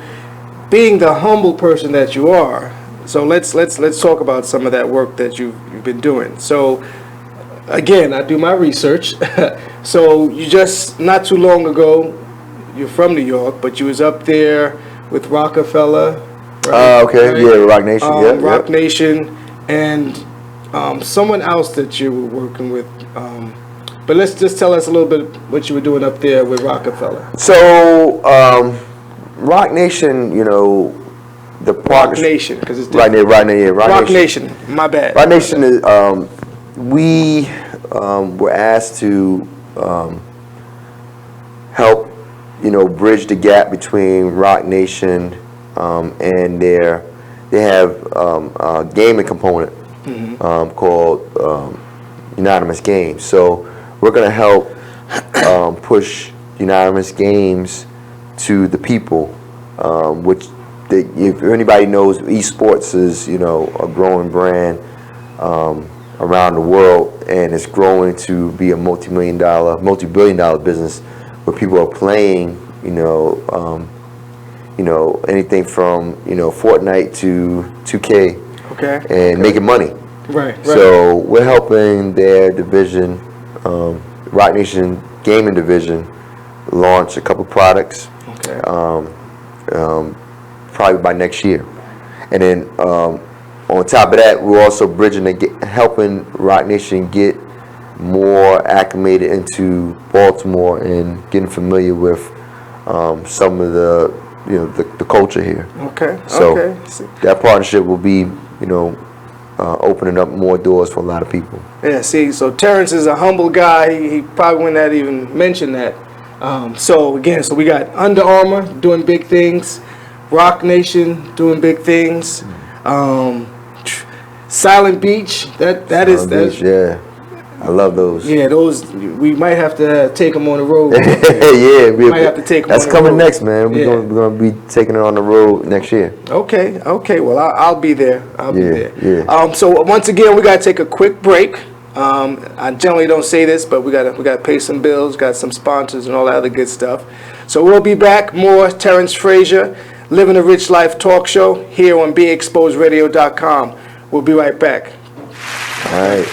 being the humble person that you are, so let's talk about some of that work that you've been doing. So, again, I do my research. So, you just not too long ago, you're from New York, but you was up there with Rockefeller. Right? Rock Nation. Rock Nation, and someone else that you were working with. But let's just tell us a little bit what you were doing up there with Rockefeller. So, Rock Nation, you know, the Rock Nation, because it's Rock Nation. My bad. Rock Nation is we were asked to help, you know, bridge the gap between Rock Nation and they have a gaming component called Unanimous Games. So we're going to help push Unanimous Games to the people, which if anybody knows, esports is, you know, a growing brand around the world, and it's growing to be a multi-billion dollar business where people are playing, you know, anything from, you know, Fortnite to 2K, and making money. Right. So we're helping their division, Rock Nation Gaming Division, launch a couple products. Probably by next year, and then on top of that, we're also bridging helping Rock Nation get more acclimated into Baltimore and getting familiar with some of the, you know, the culture here. So that partnership will be, you know, opening up more doors for a lot of people. Yeah, see, so Terrance is a humble guy. He probably would not even mention that. So we got Under Armour doing big things, Rock Nation doing big things, Silent Beach. That is. Yeah, I love those. Yeah, those we might have to take them on the road. We might have to take them. That's on the coming road. next, man. We're gonna be taking it on the road next year. Okay. Well, I'll be there. I'll be there. Yeah. So once again, we gotta take a quick break. I generally don't say this, but we gotta pay some bills, got some sponsors and all that other good stuff. So we'll be back. More Terrance Fraiser. Living a Rich Life talk show here on BeExposedRadio.com. We'll be right back. All right.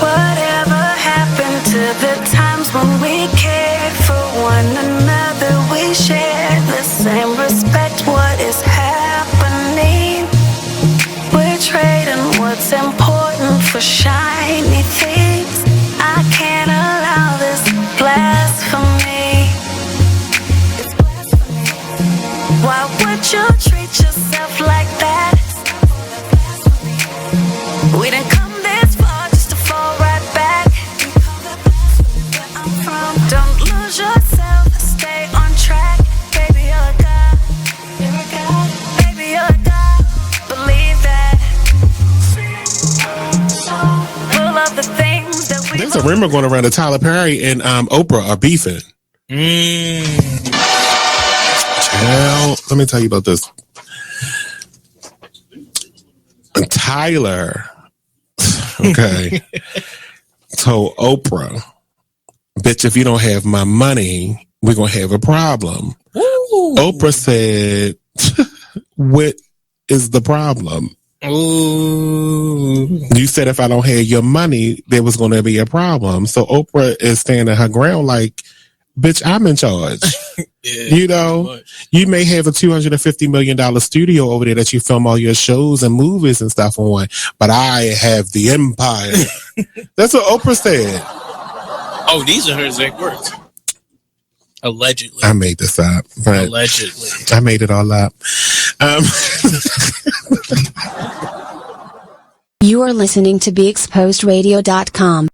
Whatever happened to the times when we cared for one another? We shared the same respect. What is happening? We're trading what's important for shiny things. I can't allow this blasphemy. It's blasphemy. Why would you treat yourself like that? We didn't come this far just to fall right back. Don't lose yourself, stay on track. Baby, you're a god. You're a god. Baby, you're a god. Believe that. Full of the things that we. There's a rumor going around that Tyler Perry and Oprah are beefing. Well, let me tell you about this. Tyler, okay, told Oprah, bitch, if you don't have my money, we're going to have a problem. Ooh. Oprah said, what is the problem? Ooh. You said if I don't have your money, there was going to be a problem. So Oprah is standing her ground like, bitch, I'm in charge. Yeah, you know, you may have a $250 million studio over there that you film all your shows and movies and stuff on, but I have the empire. That's what Oprah said. Oh, these are her exact words. Allegedly. I made this up. But allegedly. I made it all up. You are listening to BeExposedRadio.com.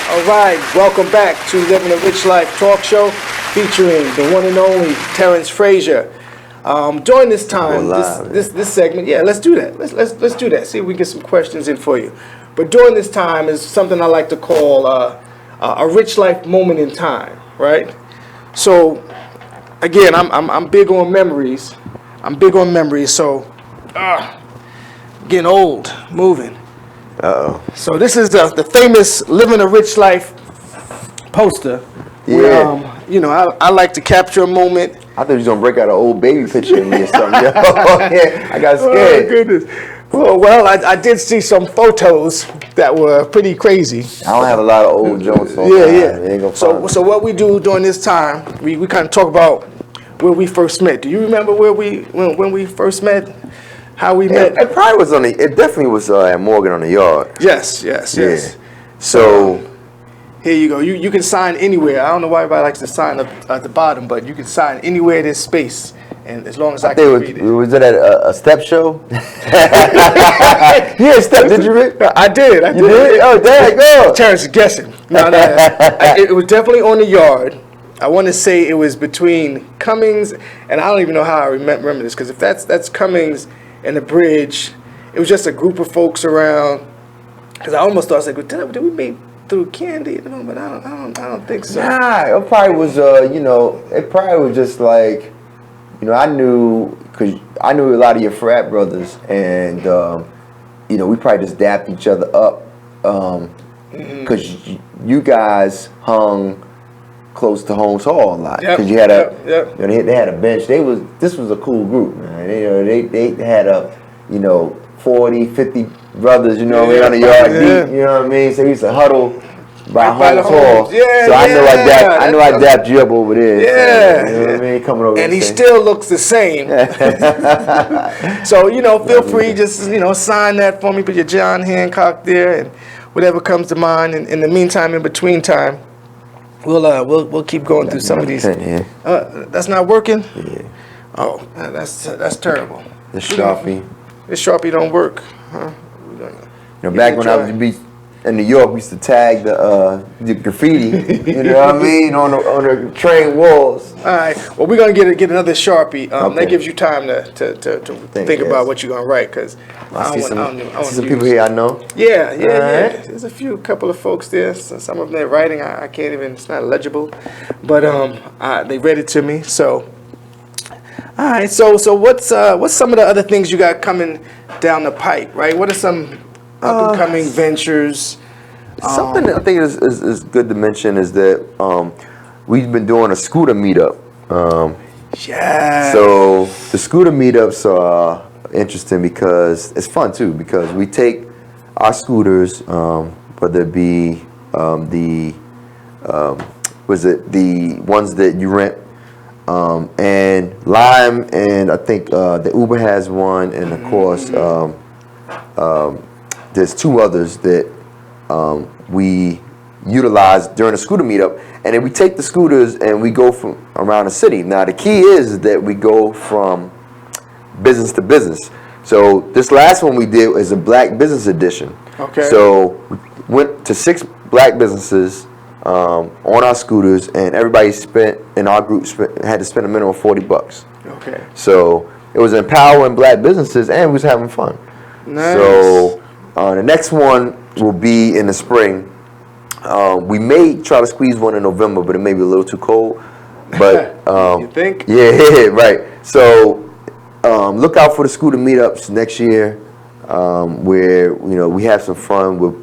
All right, welcome back to Living a Rich Life talk show featuring the one and only Terrance Fraiser. During this time, this segment, yeah, let's do that. Let's do that. See if we can get some questions in for you. But during this time is something I like to call a rich life moment in time, right? So, again, I'm big on memories. So, getting old, moving. So this is the famous Living a Rich Life poster. Yeah. Where, I like to capture a moment. I thought you was going to break out an old baby picture of me or something. Yeah, I got scared. Oh, goodness. Well, I did see some photos that were pretty crazy. I don't have a lot of old Jones. Yeah. So what we do during this time, we kind of talk about where we first met. Do you remember when we first met? How we met? It probably was it definitely was at Morgan on the Yard. Yes. Yeah. So here you go. You can sign anywhere. I don't know why everybody likes to sign up at the bottom, but you can sign anywhere there's space, and as long as I can read it. Was it at a step show? Yeah, step. Did you read? I did. You did? Oh, there you go. Terrance is guessing. No. It was definitely on the Yard. I want to say it was between Cummings, and I don't even know how I remember this, because if that's Cummings and the bridge, it was just a group of folks around. Because I almost thought, I was like, did we meet through Candy? But I don't think so. Nah, it probably was. It probably was just like, I knew a lot of your frat brothers, and we probably just dapped each other up, because you guys hung close to Holmes Hall a lot, because you had they had a bench. This was a cool group, man. They had 40, 50 brothers, on the Yard deep, you know what I mean? So we used to huddle by Holmes Hall. Yeah, so I know I dapped you up over there. Yeah, so, you know what I mean? Coming over, and he still looks the same. So feel free, just sign that for me. Put your John Hancock there, and whatever comes to mind. And in the meantime, in between time, we'll keep going through some of these. That's not working. Yeah. Oh, that's terrible. The Sharpie. This Sharpie don't work. Huh? Back when I was in New York, we used to tag the graffiti, you know what I mean, on the train walls. All right. Well, we're gonna get another Sharpie. Okay. That gives you time to think about what you're gonna write, because I see some people here I know. Yeah. Right. There's a couple of folks there. So some of them they're writing. I can't even. It's not legible, but they read it to me. So. All right. So what's some of the other things you got coming down the pipe? Right. What are some up and coming ventures? Something that I think is good to mention is that we've been doing a scooter meetup. Yeah. So the scooter meetups are interesting because it's fun too, because we take our scooters, whether it be the ones that you rent, and Lime, and I think the Uber has one, and of course there's two others that we utilize during the scooter meetup, and then we take the scooters and we go from around the city. Now the key is that we go from business to business. So this last one we did is a Black Business Edition. Okay. So we went to 6 Black businesses on our scooters, and everybody in our group had to spend a minimum of $40. Okay. So it was empowering Black businesses, and we was having fun. Nice. So the next one will be in the spring. We may try to squeeze one in November, but it may be a little too cold. But you think? Yeah, right. So look out for the scooter meetups next year, where we have some fun. We're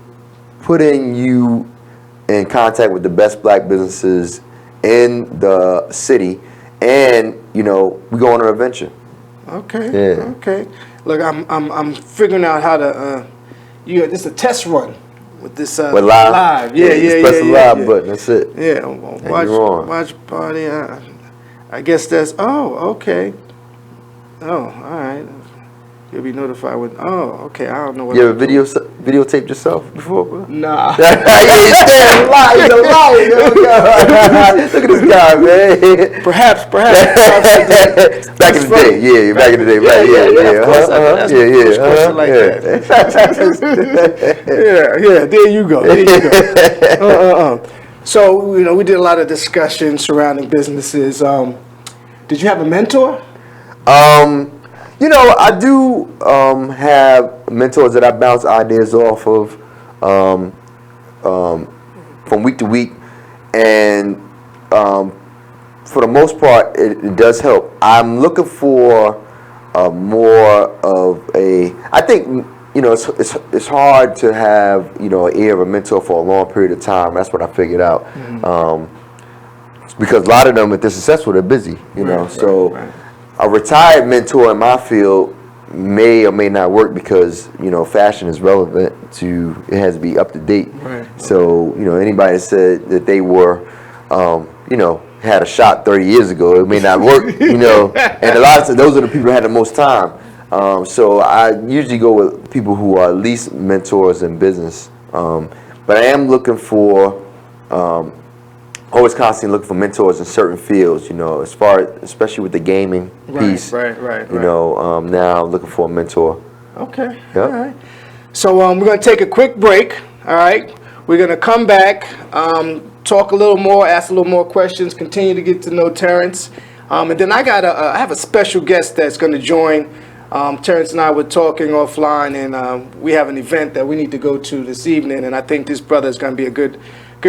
putting you in contact with the best Black businesses in the city, and we go on an adventure. Okay. Yeah. Okay. Look, I'm figuring out how to. This is a test run with this with live. Yeah. Just press the live button. That's it. Yeah. Watch party. I guess that's. Oh, okay. Oh, all right. You'll be notified when. Oh, okay. I don't know what. You ever videotaped yourself before, bro? Nah. He's a liar. He's a liar. Look at this guy, man. Perhaps. Back in the day, yeah. Back in the day, right? Yeah. Of course, that's my first question like that. Yeah. There you go. So we did a lot of discussion surrounding businesses. Did you have a mentor? I do have mentors that I bounce ideas off of from week to week, and for the most part, it does help. I'm looking for more of a. I think it's hard to have an ear of a mentor for a long period of time. That's what I figured out. Because a lot of them, if they're successful, they're busy. Right. A retired mentor in my field may or may not work because fashion is relevant to, it has to be up to date. Right. So anybody that said that they were had a shot 30 years ago, it may not work. And a lot of times those are the people who had the most time. So I usually go with people who are at least mentors in business. But I am looking for always constantly looking for mentors in certain fields, especially with the gaming piece. Right. Now I'm looking for a mentor. Okay. Yep. All right. So we're going to take a quick break. All right. We're going to come back, talk a little more, ask a little more questions, continue to get to know Terrance. And then I have a special guest that's going to join. Terrance and I were talking offline, and we have an event that we need to go to this evening, and I think this brother is going to be a good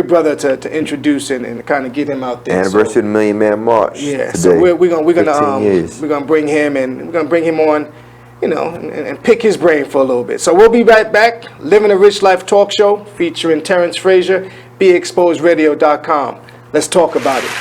brother to introduce and kind of get him out there. Anniversary of the Million Man March. Yeah, today. so we're gonna bring him on, and pick his brain for a little bit. So we'll be right back. Living a Rich Life talk show featuring Terrance Fraiser. BeExposedRadio.com. Let's talk about it.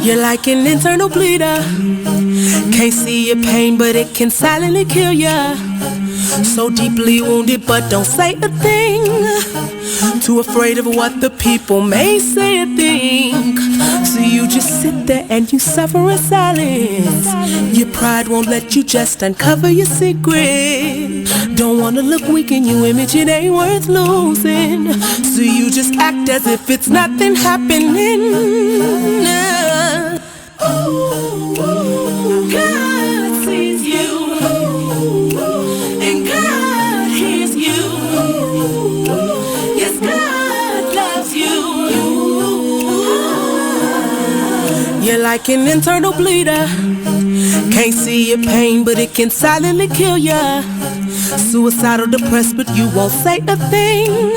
You're like an internal bleeder. Can't see your pain, but it can silently kill ya. So deeply wounded, but don't say a thing. Too afraid of what the people may say or think. So you just sit there and you suffer in silence. Your pride won't let you just uncover your secret. Don't wanna look weak in your image, it ain't worth losing. So you just act as if it's nothing happening. God sees you, and God hears you. Yes, God loves you. You're like an internal bleeder. Can't see your pain, but it can silently kill ya. Suicidal, depressed, but you won't say a thing.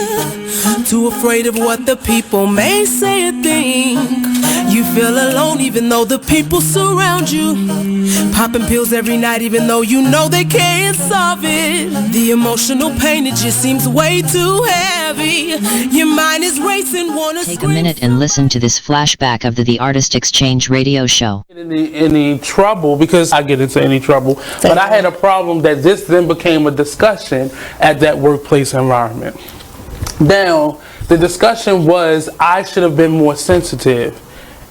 Too afraid of what the people may say or think. You feel alone even though the people surround you. Popping pills every night even though you know they can't solve it. The emotional pain, it just seems way too heavy. Your mind is racing, wanna Take a minute and listen to this flashback of the Artist Exchange radio show. Any trouble, because I get into any trouble, but I had a problem that this then became a discussion at that workplace environment. Now, the discussion was I should have been more sensitive.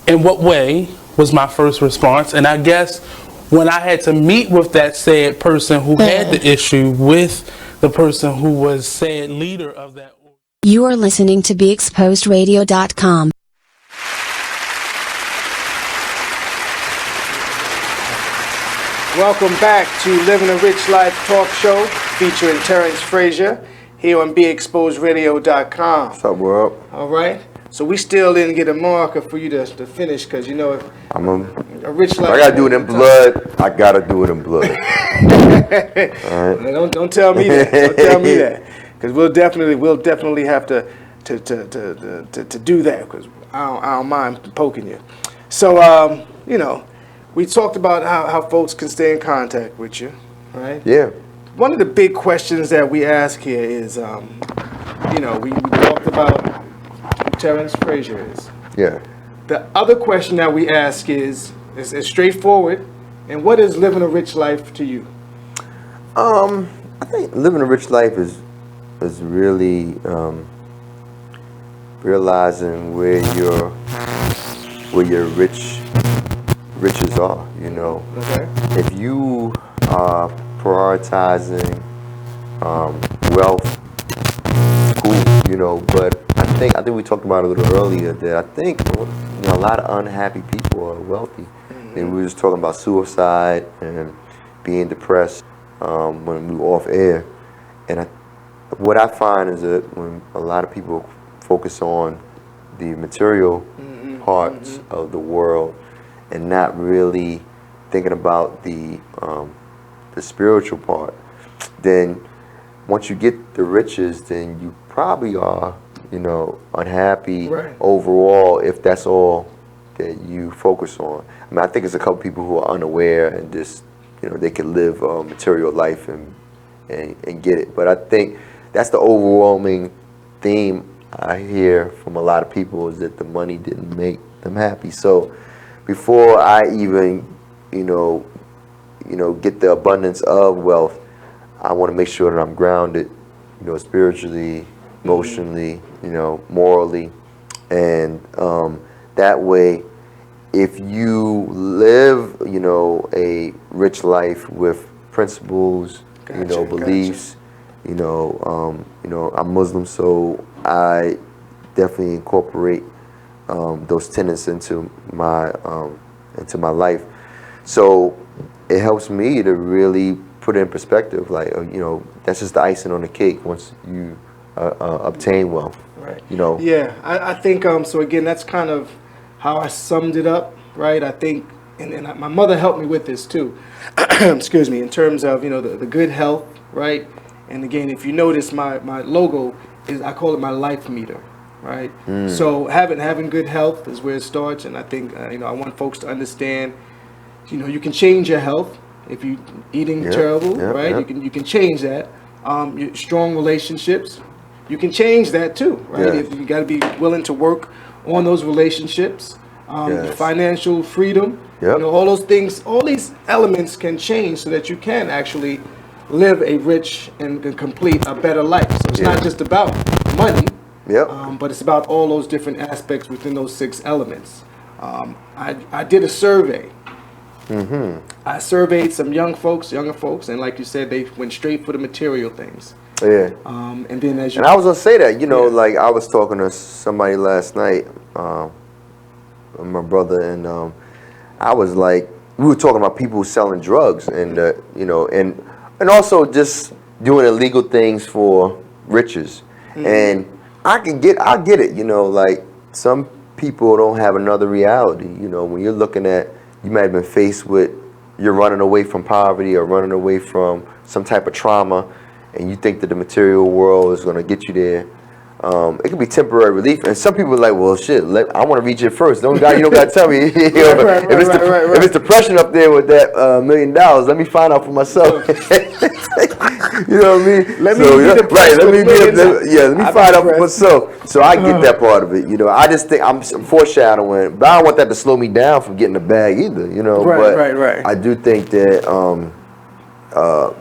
In what way was my first response? And I guess when I had to meet with that said person who had the issue with the person who was said leader of that. You are listening to BeExposedRadio.com. Welcome back to Living a Rich Life talk show featuring Terrance Fraiser here on BeExposedRadio.com. What's up, world? All right. So we still didn't get a marker for you to finish because, you know, I'm a rich life. I gotta do it in blood. I gotta do it in blood. All right. Don't tell me that. Don't tell me that, because we'll definitely have to do that, because I don't mind poking you. So you know, we talked about how folks can stay in contact with you, right? Yeah. One of the big questions that we ask here is, you know, we talked about who Terrance Fraiser is. Yeah. The other question that we ask is straightforward. And what is living a rich life to you? I think living a rich life is really realizing where your riches are. You know, if you are prioritizing wealth, cool. You know, but I think we talked about it a little earlier that I think, you know, a lot of unhappy people are wealthy. And we were just talking about suicide and being depressed when we were off air. And what I find is that when a lot of people focus on the material parts of the world and not really thinking about the spiritual part, then once you get the riches, then you probably are, you know, unhappy overall if that's all that you focus on. I mean, I think it's a couple people who are unaware and just, you know, they can live a material life and get it. But I think that's the overwhelming theme I hear from a lot of people, is that the money didn't make them happy. So before I even, you know, get the abundance of wealth, I want to make sure that I'm grounded, you know, spiritually, emotionally, you know, morally, and that way, if you live, you know, a rich life with principles, you know, beliefs, you know, I'm Muslim, so I definitely incorporate those tenets into my life. So it helps me to really put it in perspective, like, you know, that's just the icing on the cake once you obtain wealth. Right. You know. Yeah, I think so. Again, that's kind of how I summed it up, right? I think, and my mother helped me with this too. Excuse me, in terms of, you know, the good health, right? And again, if you notice, my logo is, I call it my life meter, right? So having good health is where it starts, and I think you know, I want folks to understand, you know, you can change your health if you eating terrible, right? You can change that. Your strong relationships, you can change that too, right? If you got to be willing to work on those relationships. financial freedom. Yep. You know, all those things, all these elements can change so that you can actually live a rich and complete a better life. So it's not just about money, but it's about all those different aspects within those 6 elements. I did a survey. I surveyed some younger folks, and like you said, they went straight for the material things. Yeah. And then as you... And I was going to say that, you know, like I was talking to somebody last night, my brother, and I was like, we were talking about people selling drugs and, you know, and also just doing illegal things for riches. And I get it, you know, like some people don't have another reality, you know, when you're looking at, you might have been faced with, you're running away from poverty or running away from some type of trauma, and you think that the material world is going to get you there. It can be temporary relief, and some people are like, well, shit, I want to reach it first. You don't got to tell me. If it's depression up there with that $1 million, let me find out for myself. You know what I mean? Let me find out for myself. So I get that part of it. You know, I just think I'm foreshadowing, but I don't want that to slow me down from getting the bag either. You know, but I do think that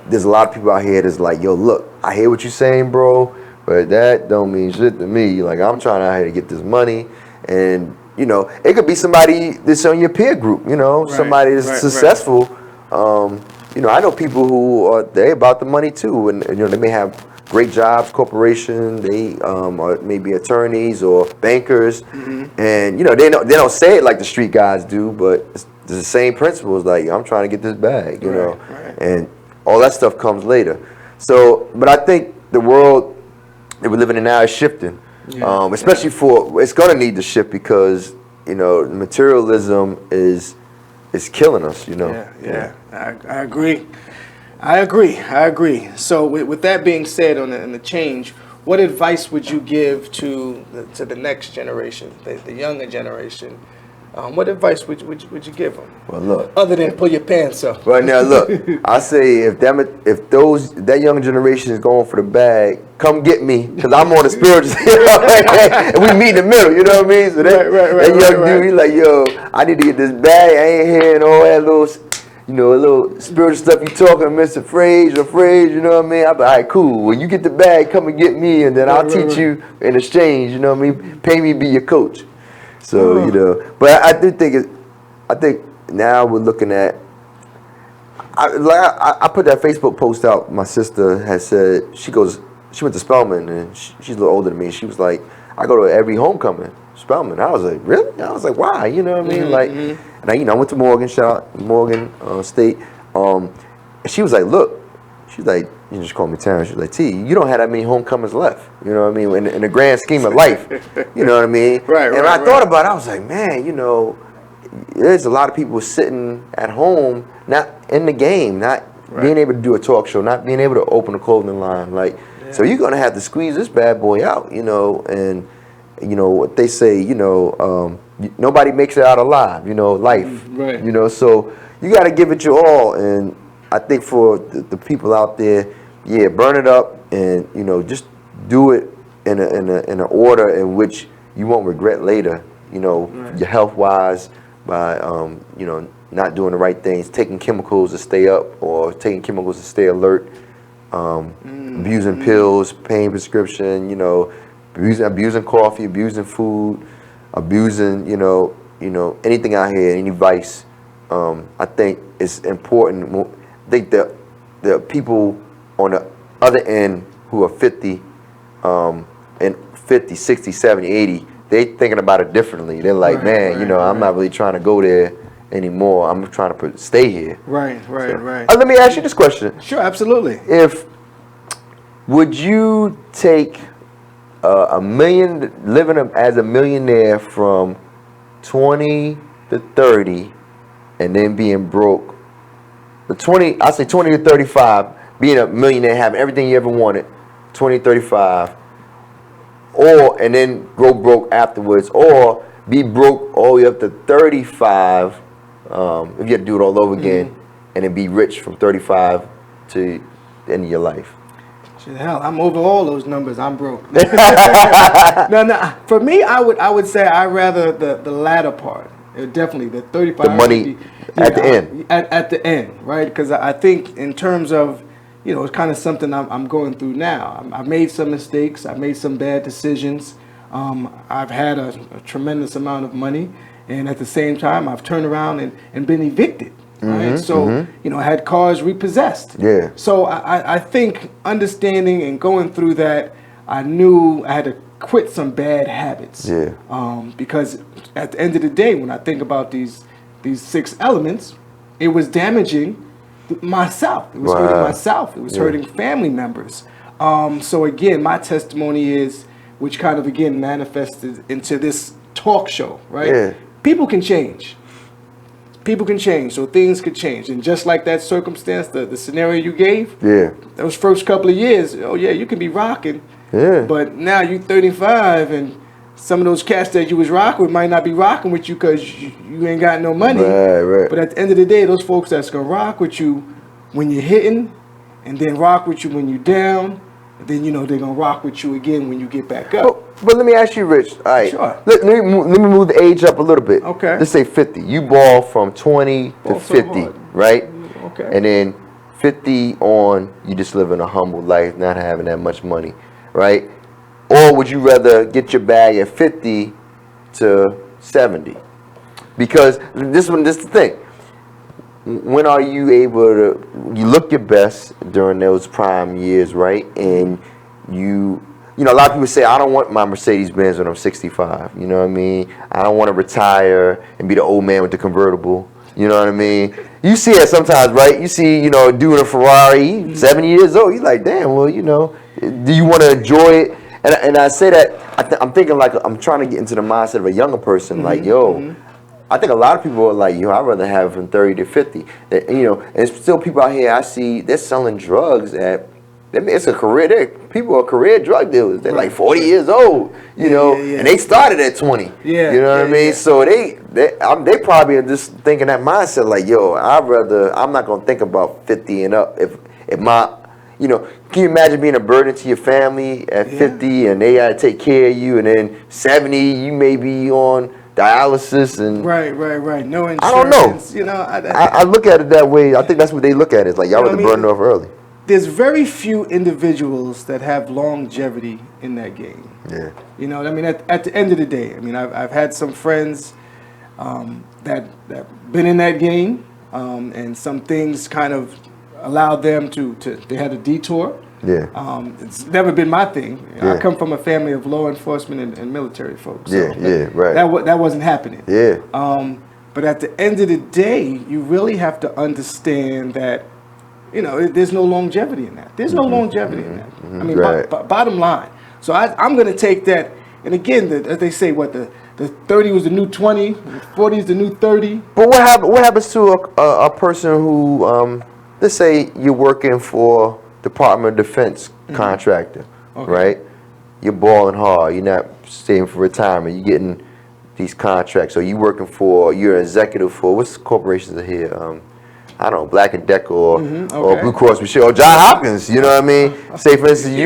there's a lot of people out here that's like, yo, look, I hear what you're saying, bro. But that don't mean shit to me. Like, I'm trying out here to get this money. And, you know, it could be somebody that's on your peer group, you know, somebody that's successful. You know, I know people who they about the money too. And, you know, they may have great jobs, corporation. They are maybe attorneys or bankers. And, you know, they don't say it like the street guys do, but it's the same principles. Like, I'm trying to get this bag, you know. And all that stuff comes later. So, but I think the world that we're living in now is shifting, especially it's going to need to shift because, you know, materialism is killing us, you know. I agree. So with that being said, on the change, what advice would you give to the next generation, the younger generation? What advice would you give them? Well, look. Other than pull your pants up. Right now, look. I say if that younger generation is going for the bag, come get me, cause I'm on the spiritual, and we meet in the middle. You know what I mean? So that young dude, he like, yo, I need to get this bag. I ain't hearing all that little spiritual stuff you talking, Mr. Fraiser. You know what I mean? I be all right, cool. When you get the bag, come and get me, and then I'll teach you in exchange. You know what I mean? Pay me, be your coach. So, you know, but I think now we're looking at, I put that Facebook post out. My sister has said, she went to Spelman, and she's a little older than me. She was like, I go to every homecoming, Spelman. I was like, really? I was like, why? You know what I mean? Like, and I went to Morgan, State. And she was like, look, she's like, you just call me Terrance. She's like, T, you don't have that many homecomings left. You know what I mean? In the grand scheme of life, you know what I mean? And I thought about it. I was like, man, you know, there's a lot of people sitting at home, not in the game, not being able to do a talk show, not being able to open a clothing line. Like, so you're gonna have to squeeze this bad boy out, you know. And you know what they say, you know, nobody makes it out alive. You know, life. You know, so you got to give it your all. And I think for the people out there, burn it up, and you know, just do it in an order in which you won't regret later. You know, your health wise, by you know, not doing the right things, taking chemicals to stay up or taking chemicals to stay alert, abusing pills, pain prescription. You know, abusing coffee, abusing food, abusing you know anything out here, any vice. I think it's important. I think that the people on the other end who are 50, and 50, 60, 70, 80, they thinking about it differently. They're like, man, you know, I'm not really trying to go there anymore. I'm trying to stay here. Right. Let me ask you this question. Sure, absolutely. Would you take living as a millionaire from 20 to 30 and then being broke? I say 20 to 35, being a millionaire, having everything you ever wanted, 20 to 35, and then go broke afterwards, or be broke all the way up to 35, if you had to do it all over again, and then be rich from 35 to the end of your life. Hell, I'm over all those numbers. I'm broke. No. For me, I would say I'd rather the latter part. Definitely, the 35. The money at the end. At the end, right? Because I think in terms of, it's kind of something I'm going through now. I've made some mistakes. I've made some bad decisions. I've had a tremendous amount of money, and at the same time, I've turned around and been evicted. Right? So, I had cars repossessed. Yeah. So I think understanding and going through that, I knew I had to quit some bad habits. Yeah. Because at the end of the day, when I think about these 6 elements, it was damaging myself. It was hurting myself. It was hurting family members. So again, my testimony is, which kind of again manifested into this talk show, right? Yeah. People can change. People can change, so things could change. And just like that circumstance, the scenario you gave, those first couple of years, you can be rocking. Yeah. But now you 35, and some of those cats that you was rocking with might not be rocking with you because you ain't got no money. Right. But at the end of the day, those folks that's gonna rock with you when you're hitting, and then rock with you when you're down, and then they're gonna rock with you again when you get back up. But let me ask you, Rich. All right. Sure. Let me move the age up a little bit. Okay. Let's say 50. You ball from 20 to 50, right? Okay. And then 50 on, you just living a humble life, not having that much money, right? Or would you rather get your bag at 50 to 70? Because this is the thing. When are you able to, you look your best during those prime years, right? And a lot of people say, I don't want my Mercedes-Benz when I'm 65. You know what I mean? I don't want to retire and be the old man with the convertible. You know what I mean? You see it sometimes, right? You see, doing a Ferrari, 70 years old. You're like, damn, well, do you want to enjoy it? And I say that, I'm thinking like, I'm trying to get into the mindset of a younger person. Like, I think a lot of people are like, I'd rather have from 30 to 50. And still people out here I see, they're selling drugs it's a career. People are career drug dealers. They're like 40 years old, and they started at 20. Yeah. You know what I mean? So they probably are just thinking that mindset like, I'm not going to think about 50 and up. If my, can you imagine being a burden to your family at 50 and they got to take care of you, and then 70 you may be on dialysis and right. No insurance. I don't know. I look at it that way. I think that's what they look at it. It's like y'all rather burn it off early. There's very few individuals that have longevity in that game. Yeah. At the end of the day, I've had some friends that been in that game, and some things kind of allowed them to they had a detour. Yeah. It's never been my thing. Yeah. I come from a family of law enforcement and military folks. So right. That wasn't happening. Yeah. But at the end of the day, you really have to understand that, there's no longevity in that. There's no longevity in that. Bottom line. So I'm going to take that. And again, as they say, the 30 was the new 20, the 40 is the new 30. But what happens to a person who, let's say you're working for Department of Defense contractor, right? You're balling hard. You're not saving for retirement. You're getting these contracts. So you're an executive for, what's the corporations are here? I don't know, Black & Decker or Blue Cross Blue Shield or John Hopkins. You know what I mean? Say for instance,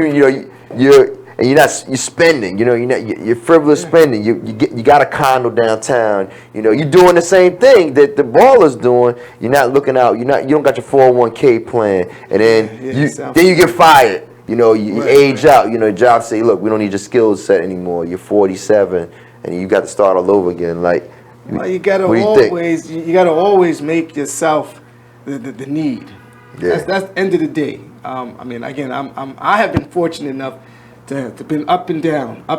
you're spending. You're frivolous spending. You got a condo downtown. You're doing the same thing that the baller's doing. You're not looking out. You don't got your 401k plan, and then you get fired. You age out. Jobs say, look, we don't need your skill set anymore. You're 47, and you got to start all over again. Like, you gotta always make yourself the need. Yeah. That's the end of the day. I have been fortunate enough to been up and down. I'm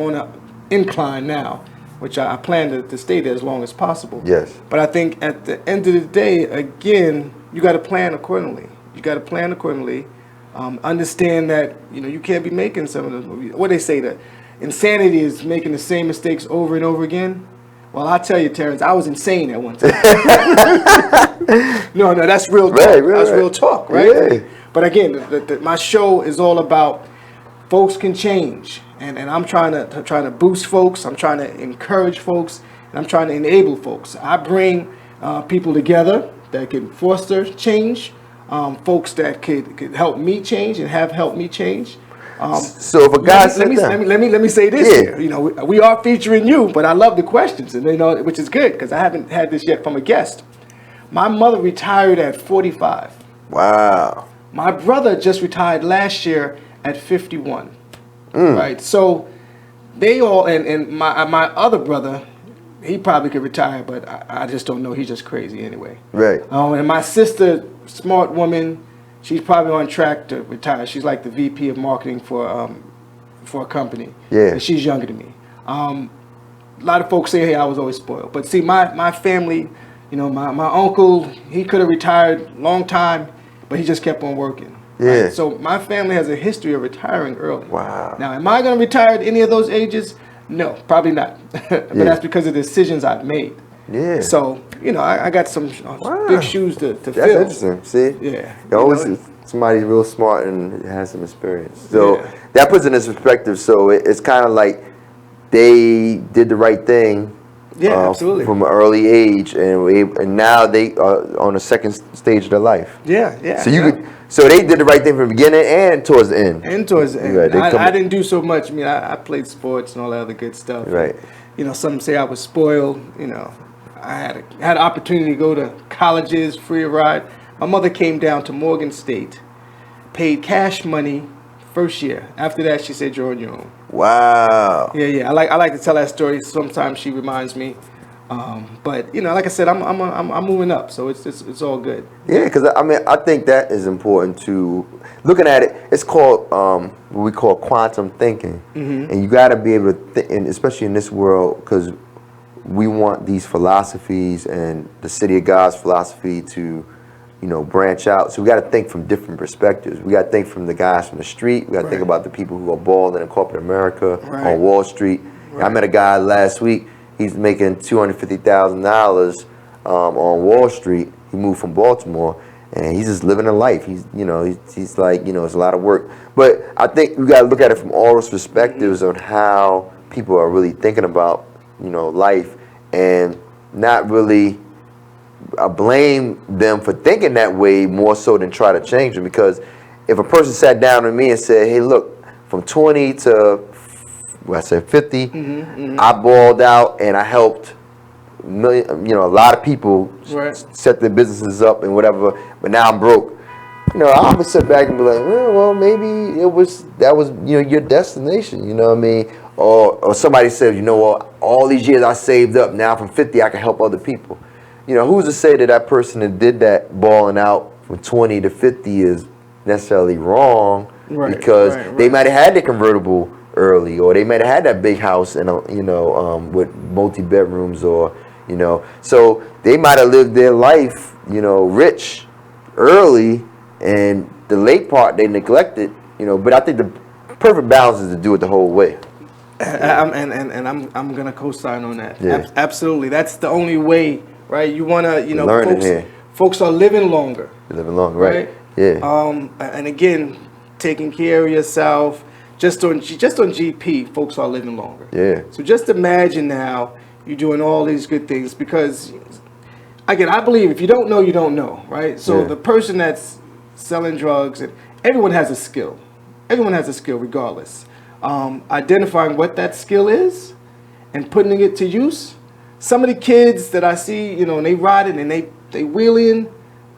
on an incline now, which I plan to stay there as long as possible. Yes. But I think at the end of the day, again, you got to plan accordingly. Understand that you can't be making some of those. What they say, that insanity is making the same mistakes over and over again. Well, I tell you, Terrance, I was insane at one time. No, that's real talk. That's real talk, right? Yeah. But again, my show is all about folks can change, and I'm trying to boost folks. I'm trying to encourage folks, and I'm trying to enable folks. I bring people together that can foster change, folks that could help me change and have helped me change. So if a guy let me say this here. You know, we are featuring you, but I love the questions, and which is good because I haven't had this yet from a guest. My mother retired at 45. Wow. My brother just retired last year at 51. Right. So they all and my other brother, he probably could retire, but I just don't know. He's just crazy anyway. Right. And my sister, smart woman, she's probably on track to retire. She's like the VP of marketing for a company. Yeah. And she's younger than me. A lot of folks say, hey, I was always spoiled. But see, my family, you know, my uncle, he could have retired long time, but he just kept on working. Yeah. Right? So my family has a history of retiring early. Wow. Now, am I going to retire at any of those ages? No, probably not. But that's because of the decisions I've made. Yeah. So, you know, I got some big shoes to fill. That's interesting. See? Yeah. You always somebody's real smart and has some experience. So that puts it in perspective. So it's kind of like they did the right thing. Yeah, absolutely. From an early age, and now they are on the second stage of their life. Yeah, yeah. So so they did the right thing from the beginning and towards the end. And towards the end. Right, I didn't do so much. I mean, I played sports and all that other good stuff. Right. And, you know, some say I was spoiled. You know, I had an opportunity to go to colleges, free ride. My mother came down to Morgan State, paid cash money first year. After that, she said, "You're on your own." Wow. Yeah. I like to tell that story. Sometimes she reminds me. But you know, like I said, I'm moving up, so it's all good. Yeah, because I mean, I think that is important to looking at it. It's called what we call quantum thinking, and you got to be able to, and especially in this world, because we want these philosophies and the City of God's philosophy to, you know, branch out. So we got to think from different perspectives. We got to think from the guys from the street. We got to think about the people who are balling in corporate America on Wall Street. I met a guy last week. He's making $250,000 on Wall Street. He moved from Baltimore, and he's just living a life. He's like, you know, it's a lot of work. But I think we got to look at it from all those perspectives on how people are really thinking about, you know, life, and not really blame them for thinking that way more so than try to change them. Because if a person sat down with me and said, "Hey, look, from 20 to 50, I balled out and I helped a lot of people set their businesses up and whatever, but now I'm broke." You know, I'm gonna sit back and be like, well, maybe that was you know, your destination. You know what I mean? Or somebody said, you know what, all these years I saved up, now from 50 I can help other people. You know, who's to say that that person that did that balling out from 20 to 50 is necessarily wrong? Because they might have had the convertible early, or they might have had that big house and with multi-bedrooms, or you know, so they might have lived their life, you know, rich early, and the late part they neglected, you know. But I think the perfect balance is to do it the whole way. I'm gonna co-sign on that. Yeah. Absolutely, that's the only way, right? You wanna, you know, folks are living longer. You're living longer, right? Yeah. And again, taking care of yourself. Just on GP, folks are living longer. Yeah. So just imagine now you're doing all these good things, because, again, I believe if you don't know, you don't know, right? So the person that's selling drugs, and everyone has a skill. Everyone has a skill regardless. Identifying what that skill is and putting it to use. Some of the kids that I see, you know, and they riding and they wheeling,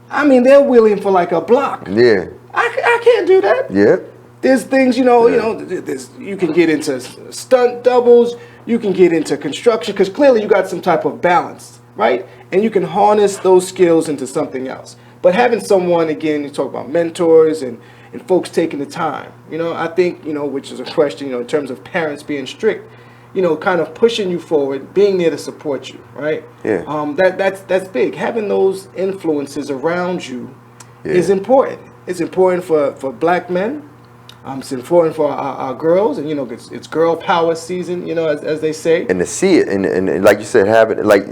I mean, they're wheeling for like a block. Yeah. I can't do that. Yeah. There's things, you know, you can get into stunt doubles, you can get into construction, because clearly you got some type of balance, right? And you can harness those skills into something else. But having someone, again, you talk about mentors and folks taking the time, you know, I think, you know, which is a question, you know, in terms of parents being strict, you know, kind of pushing you forward, being there to support you, right? Yeah. That's big. Having those influences around you is important. It's important for black men. It's important for our girls, and you know, it's girl power season, you know, as they say. And to see it, and like you said, having like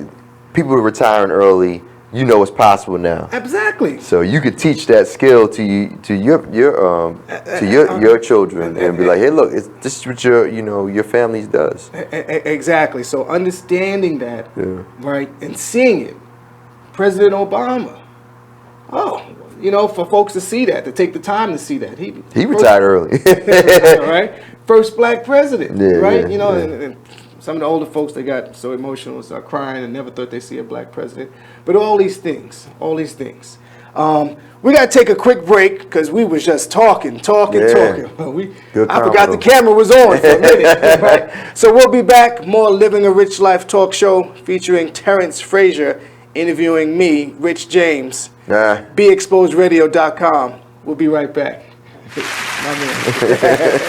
people retiring early, you know, it's possible now. Exactly. So you could teach that skill to your children, and be like, hey, look, this is what your family does. Exactly. So understanding that, right, and seeing it, President Obama. Oh, you know, for folks to see that, to take the time to see that. He retired early. Right? First black president, right? Yeah, you know, yeah. and some of the older folks, they got so emotional and started crying and never thought they'd see a black president. But all these things. We got to take a quick break because we was just talking. I forgot the camera was on for a minute. Right? So we'll be back. More Living a Rich Life talk show featuring Terrance Fraiser interviewing me, Rich James. BeExposedRadio.com. We'll be right back. My man.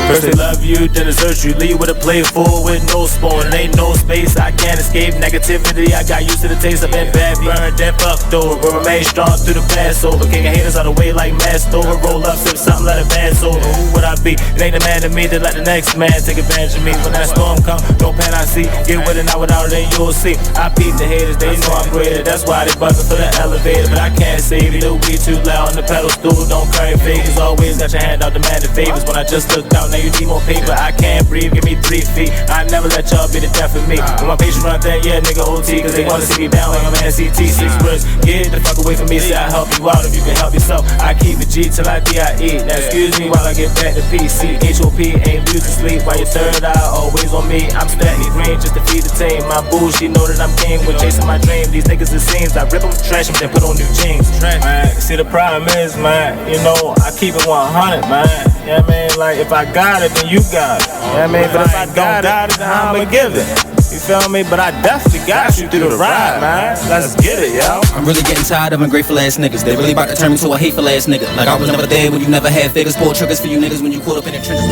First they love you, then desert you. Leave with a plate full with no spoon. Ain't no space, I can't escape negativity. I got used to the taste. I've been bad, burned, then fucked over. But remain strong through the past over. Kicking haters out of the way like masked over. Roll up, sip something, let it advance over. Who would I be? It ain't the man to me that let the next man take advantage of me. When that storm come, no pan I see. Get with it, not without it, then you'll see. I peep the haters, they know I'm greater. That's why they buzzing for the elevator. But I can't save it, it'll be too loud on the pedal stool. Don't carry fakers, always got your hand out demanding favors. When I just looked out, now you need more paper. I can't breathe, give me 3 feet. I never let y'all be the death of me. When my patience run there, yeah, nigga OT. Cause they wanna see me down like I'm NCT. 6 words, get the fuck away from me. Say I help you out if you can help yourself. I keep it G till I DIE. Now excuse me while I get back to PC. HOP ain't used to sleep while your third eye always on me. I'm stacking green just to feed the team. My boo, she know that I'm king with chasing my dream. These niggas it seems I rip them, trash them, then put on new jeans. Man, see the problem is, man, you know, I keep it 100, man. Yeah, man, like if I got it, then you got it. Yeah, man, but if I don't got it, then I'ma give it. You feel me? But I definitely got you through the ride, man. Let's get it, yo. I'm really getting tired of ungrateful ass niggas. They really about to turn me to a hateful ass nigga. Like I was never there when you never had figures. Pull triggers for you niggas when you caught up in the trenches.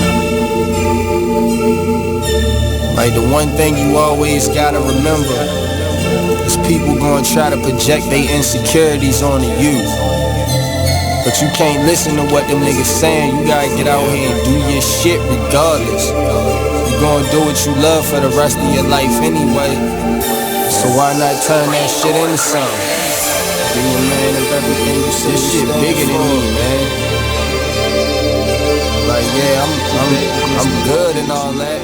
Like the one thing you always gotta remember is people gonna try to project their insecurities onto you. But you can't listen to what them niggas saying. You gotta get out here and do your shit regardless. You gonna do what you love for the rest of your life anyway. So why not turn that shit into something? Be a man of everything you say. This shit bigger than me, man. Like yeah, I'm good and all that.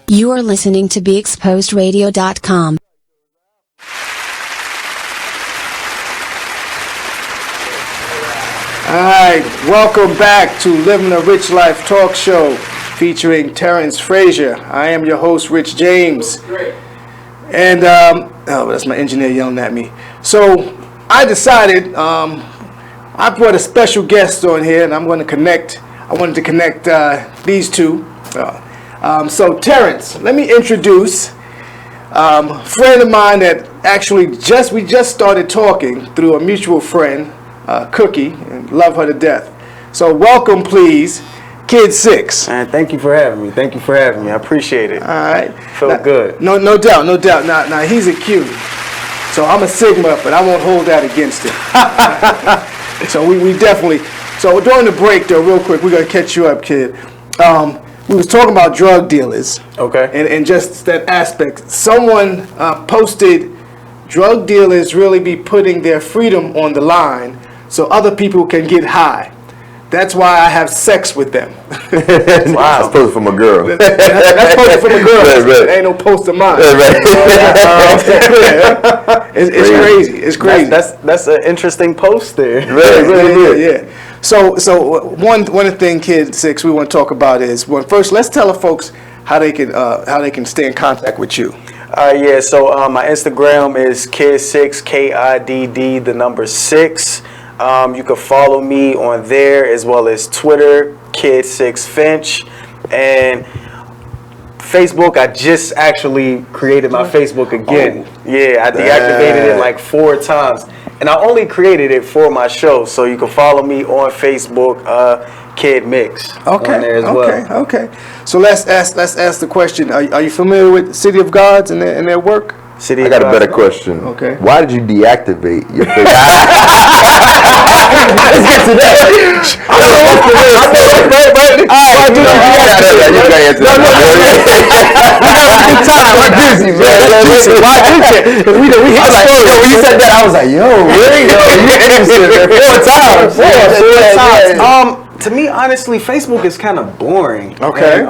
You are listening to BeExposedRadio.com. Alright, welcome back to Living a Rich Life talk show featuring Terrance Fraiser. I am your host, Rich James. And, oh, that's my engineer yelling at me. So, I decided, I brought a special guest on here and I wanted to connect these two. So, Terrance, let me introduce a friend of mine that actually we just started talking through a mutual friend, Cookie, and love her to death. So welcome, please, Kid 6. Thank you for having me. I appreciate it. All right. Felt good. No doubt. Now he's a Q. So I'm a Sigma, but I won't hold that against him. So we definitely. So during the break, though, real quick, we're gonna catch you up, kid. We was talking about drug dealers. Okay. And just that aspect. Someone posted, drug dealers really be putting their freedom on the line so other people can get high. That's why I have sex with them. Wow. That's posted from a girl. That's posted from a girl. Right. Ain't no post of mine. Right. It's crazy. It's crazy. That's an interesting post there. Yeah. So one thing, Kid 6, we want to talk about is, well, first let's tell the folks how they can stay in contact with you. Yeah. So my Instagram is Kid6, KIDD, the number 6. You can follow me on there as well as Twitter, Kid6Finch, and Facebook. I just actually created my Facebook again. Oh, yeah, I deactivated it like 4 times, and I only created it for my show. So you can follow me on Facebook, Kid Mix. Okay. On there as well. Okay. So let's ask the question. Are you familiar with City of Gods and their work? I got a better question. Okay. Why did you deactivate your Facebook? Let's get to that. time. We're busy, man. We hit I was like, yo, when you said that, I was like, yo, really? Yo, you interested, man. 4 times. To me, honestly, Facebook is kind of boring. Okay. And,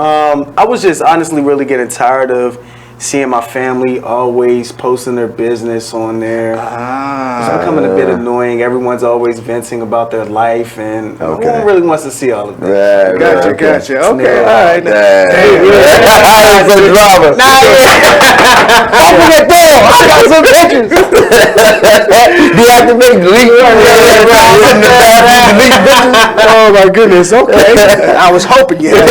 I was just honestly really getting tired of seeing my family always posting their business on there. It's becoming a bit annoying. Everyone's always venting about their life, and no one really wants to see all of that. Gotcha. Okay, all right. Drama. Open that door. I got some pictures. Deactivate, delete. Oh my goodness. Okay. I was hoping you. Not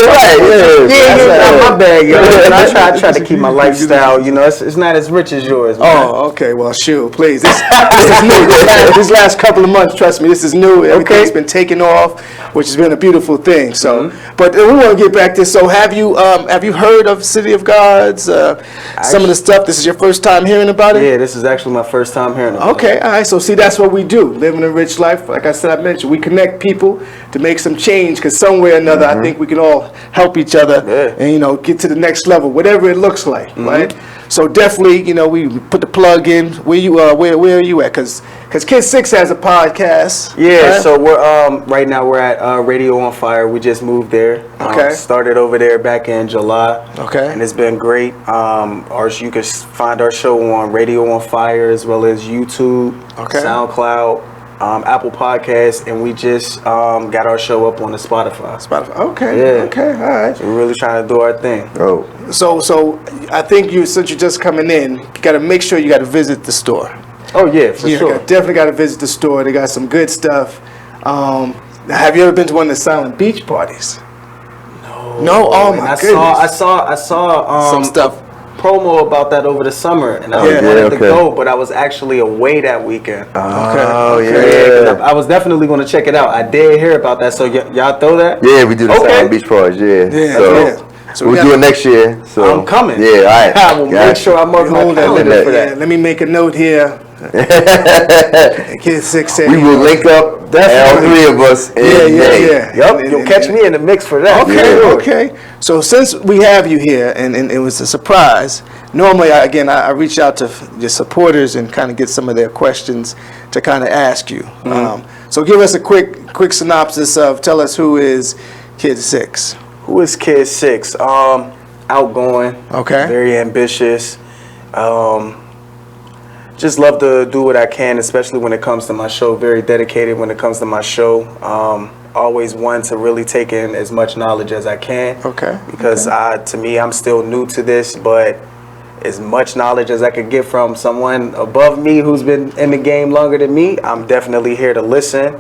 my bad, yo. I try to keep my lifestyle. You know, it's not as rich as yours, man. Oh, okay. Well, shoot, please. This is new. This last couple of months, trust me, this is new. Everything's been taken off, which has been a beautiful thing. So, but we want to get back to. So, have you heard of City of Gods? Some of the stuff. This is your first time hearing about it. Yeah, this is actually my first time hearing about it. Okay, all right. So, see, that's what we do. Living a rich life. Like I said, I mentioned, we connect people to make some change. Because somewhere or another, I think we can all help each other and get to the next level, whatever it looks like, right? So definitely, we put the plug in. Where you where are you at? Because Kid 6 has a podcast. Yeah, right? so we're right now we're at Radio on Fire. We just moved there. Okay. Started over there back in July. Okay. And it's been great. You can find our show on Radio on Fire as well as YouTube, SoundCloud, Apple Podcasts, and we just got our show up on the Spotify. Okay. Yeah. Okay. All right. So we're really trying to do our thing. Oh. So I think since you're just coming in, you got to make sure you got to visit the store. Oh yeah, for sure. Definitely got to visit the store. They got some good stuff. Have you ever been to one of the silent beach parties? No. Oh my goodness. I saw some stuff. Promo about that over the summer, and I wanted to go, but I was actually away that weekend. I was definitely going to check it out. I did hear about that, so y'all throw that? Yeah, we do the Silent Beach Parties, So we'll do it next year. So I'm coming. Yeah, all right. I will make sure I mark my calendar for that. Let me make a note here. Kid 6 said we will link up. All three of us. Yep, you'll catch me in the mix for that. Okay. So since we have you here, and it was a surprise, normally, I reach out to your supporters and kind of get some of their questions to kind of ask you. So give us a quick synopsis tell us who is Kid 6. Who is Kid 6? Outgoing. Okay. Very ambitious. Just love to do what I can, especially when it comes to my show. Very dedicated when it comes to my show. Always one to really take in as much knowledge as I can. Okay. Because to me, I'm still new to this, but as much knowledge as I could get from someone above me who's been in the game longer than me, I'm definitely here to listen.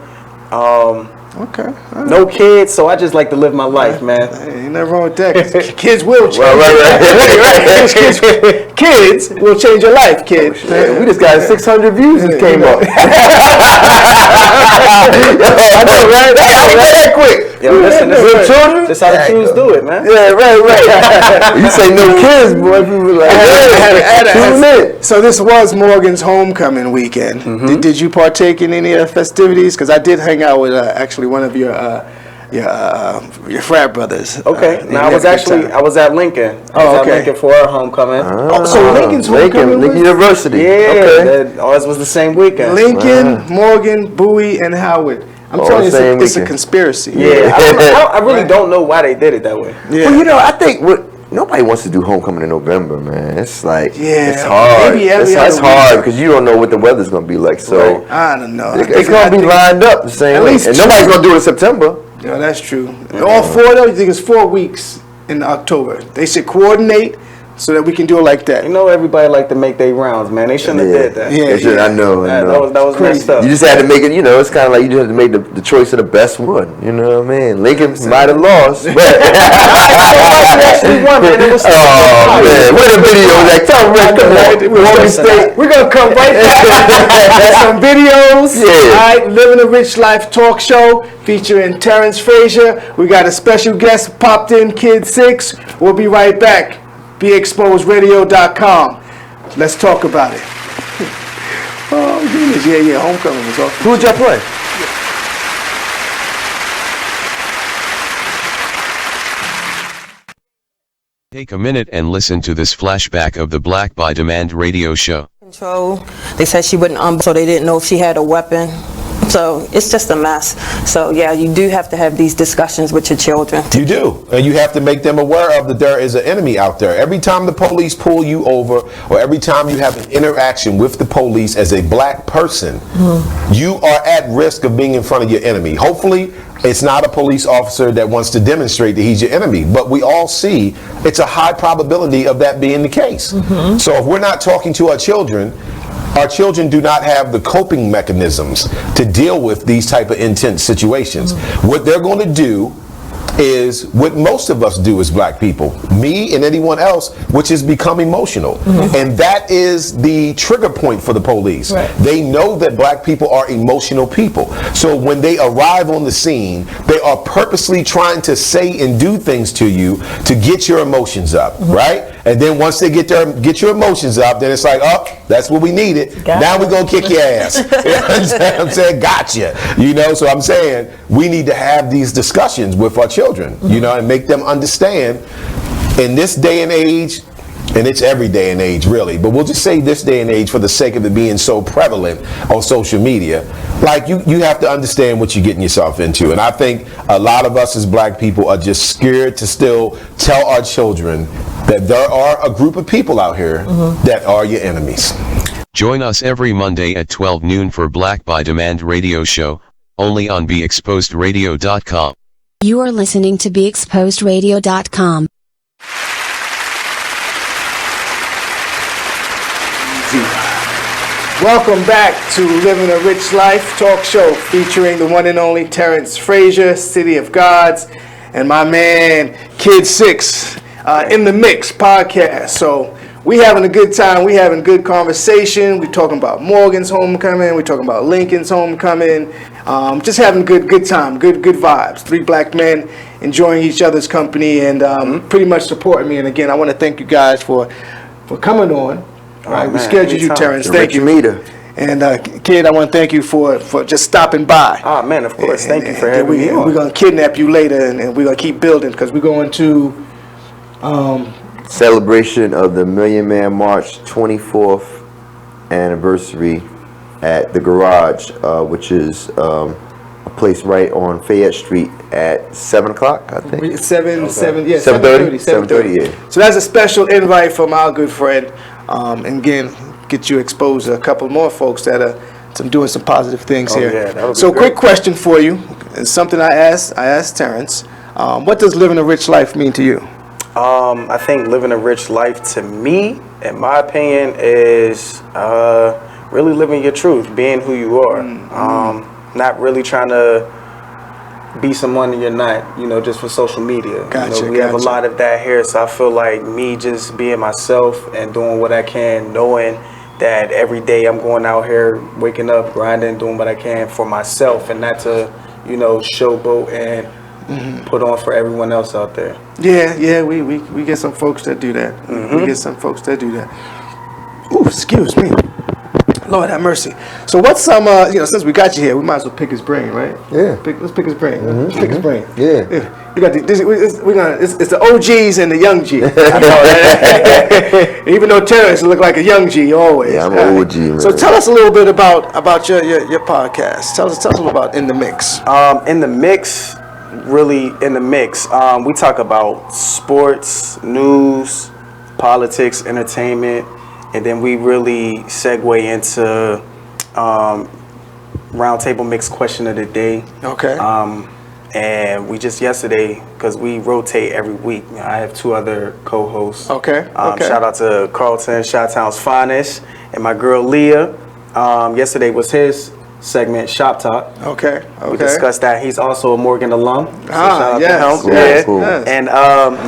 Okay. No kids, so I just like to live my life, man. Ain't nothing wrong with that. Kids will change. Right. Kids will change your life, kid. We just got 600 views and came up. I know, right? That quick. Yo, listen, children? That's how the kids do it, man. Yeah, right. You say no kids, boy. People like, So this was Morgan's homecoming weekend. Did you partake in any of the festivities? Because I did hang out with actually one of your frat brothers. Okay. Now I was at Lincoln. I was at Lincoln for our homecoming. So Lincoln's homecoming. Lincoln University. Yeah. Ours was the same weekend. Lincoln, Morgan, Bowie, and Howard. I'm telling you, it's a conspiracy. Yeah. I really don't know why they did it that way. Yeah. Well, I think nobody wants to do homecoming in November, man. It's like it's hard. It's hard because you don't know what the weather's gonna be like. So I don't know. It's gonna be lined up the same way, and nobody's gonna do it in September. Yeah, that's true. All four though. You think it's 4 weeks in October? They should coordinate so that we can do it like that. You know, everybody like to make their rounds, man. They shouldn't have did that. I know. That was messed up. You just had to make it. It's kind of like you just have to make the choice of the best one. You know what I mean? Lincoln might have lost, but actually won, man. It was where the video like? Tell them, come on, Morgan State. We're gonna come right back. Some videos. Yeah. All right, Living a Rich Life talk show featuring Terrance Fraiser. We got a special guest popped in, Kid 6. We'll be right back. BeExposedRadio.com. Let's talk about it. Oh goodness, yeah, homecoming was awesome. Who'd y'all play? Take a minute and listen to this flashback of the Black by Demand radio show. Control. They said she wouldn't, so they didn't know if she had a weapon. So it's just a mess. So yeah, you do have to have these discussions with your children. You do, and you have to make them aware of that there is an enemy out there. Every time the police pull you over, or every time you have an interaction with the police as a black person, you are at risk of being in front of your enemy. Hopefully, it's not a police officer that wants to demonstrate that he's your enemy, but we all see it's a high probability of that being the case. So if we're not talking to our children do not have the coping mechanisms to deal with these type of intense situations. What they're going to do is what most of us do as black people, me and anyone else, which is become emotional. And that is the trigger point for the police. They know that black people are emotional people. So when they arrive on the scene, they are purposely trying to say and do things to you to get your emotions up, right? And then once they get your emotions up, then it's like, oh, that's what we needed. Now we're going to kick your ass. You know what I'm saying? Gotcha. You know, so I'm saying we need to have these discussions with our children, you know, and make them understand in this day and age, and it's every day and age really, but we'll just say this day and age for the sake of it being so prevalent on social media, like you have to understand what you're getting yourself into. And I think a lot of us as black people are just scared to still tell our children that there are a group of people out here that are your enemies. Join us every Monday at 12 noon for Black by Demand radio show, only on BeExposedRadio.com. You are listening to BeExposedRadio.com. Welcome back to Living a Rich Life talk show featuring the one and only Terrance Fraiser, City of Gods, and my man Kid 6 in the Mix podcast. So we having a good time. We having good conversation. We talking about Morgan's homecoming. We talking about Lincoln's homecoming. Just having good time, good vibes. Three black men enjoying each other's company and pretty much supporting me. And again, I want to thank you guys for coming on. Right, we scheduled you, Terrance. Thank you. And Kid, I want to thank you for just stopping by. Oh man, of course. Thank you for having me on. We're gonna kidnap you later, and we're gonna keep building because we're going to celebration of the Million Man March 24th anniversary at the Garage, which is a place right on Fayette Street at 7 o'clock, I think. 7:30. Yeah. So that's a special invite from our good friend. And again, get you exposed to a couple more folks that are doing some positive things here. Yeah, so quick question for you. It's something I asked Terrance. What does living a rich life mean to you? I think living a rich life to me, in my opinion, is really living your truth, being who you are. Not really trying to be someone you're not, just for social media. We have a lot of that here, so I feel like me just being myself and doing what I can, knowing that every day I'm going out here, waking up, grinding, doing what I can for myself and not to, showboat and put on for everyone else out there. Yeah, we get some folks that do that. We get some folks that do that. Ooh, excuse me. Lord have mercy. So what's some, since we got you here, we might as well pick his brain, right? Yeah. Let's pick his brain. Let's pick his brain. Yeah. We got it's the OGs and the young G. Even though Terrance look like a young G always. Yeah, I'm an OG, man. So tell us a little bit about your podcast. Tell us a little about In the Mix. In the Mix, really in the mix. We talk about sports, news, politics, entertainment. And then we really segue into roundtable mix question of the day. Okay. And we just yesterday, because we rotate every week, I have two other co-hosts. Okay. Shout out to Carlton, Chi-Town's Finest, and my girl Leah. Yesterday was his segment, Shop Talk. Okay. We discussed that. He's also a Morgan alum. So shout out to him. Cool. And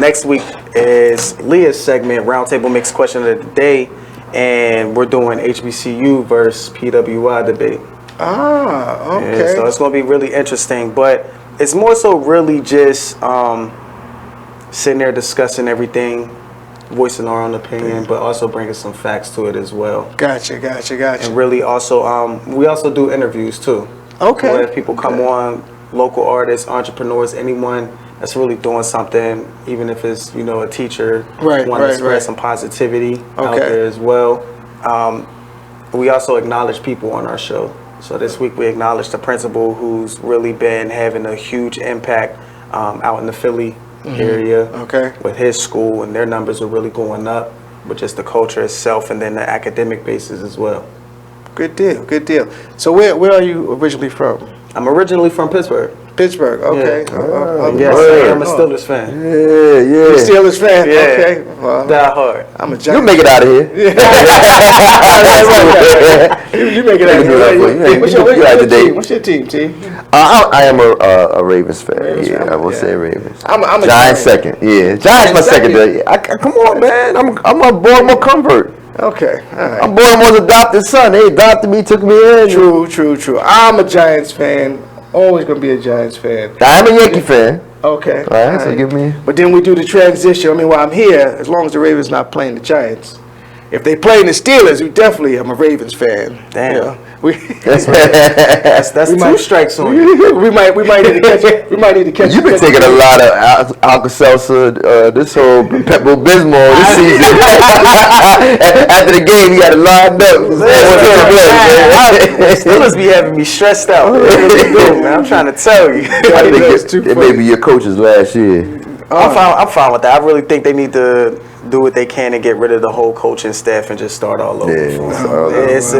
next week is Leah's segment, roundtable mix question of the day. And we're doing HBCU versus PWI debate. Okay. Yeah, so it's going to be really interesting. But it's more so really just sitting there discussing everything, voicing our own opinion, but also bringing some facts to it as well. Gotcha. And really also, we also do interviews too. Okay. We'll have people come on, local artists, entrepreneurs, anyone that's really doing something, even if it's, a teacher, want to spread some positivity out there as well. We also acknowledge people on our show. So this week we acknowledged the principal who's really been having a huge impact out in the Philly area with his school, and their numbers are really going up with just the culture itself and then the academic basis as well. Good deal, good deal. So where are you originally from? I'm originally from Pittsburgh. Pittsburgh, okay. Yes, I am a Steelers fan. Yeah. You're a Steelers fan? Yeah. Okay. Well, die hard. I'm a Giants. You'll make it out of here. You make it out of here. What's your team, T? I am a Ravens fan. I will say Ravens. I'm a Giants second. Yeah, Giants my second. Come on, man. I'm a Baltimore convert. Okay, all right. I'm Baltimore's adopted son. They adopted me, took me in. True. I'm a Giants fan. Always gonna be a Giants fan. I'm a Yankee fan. Okay. All right. So give me. But then we do the transition. I mean, while I'm here, as long as the Ravens not playing the Giants. If they playing the Steelers, we definitely am a Ravens fan. Damn. That's two strikes on you. we might need to catch it. We might need to catch it. You've been taking a lot of Alka-Seltzer, this whole Pepto-Bismol this season. After the game, you got it lined up. Steelers be having me stressed out. Man, I'm trying to tell you. I think it may be your coaches last year. I'm fine with that. I really think they need to do what they can to get rid of the whole coaching staff and just start all over. It's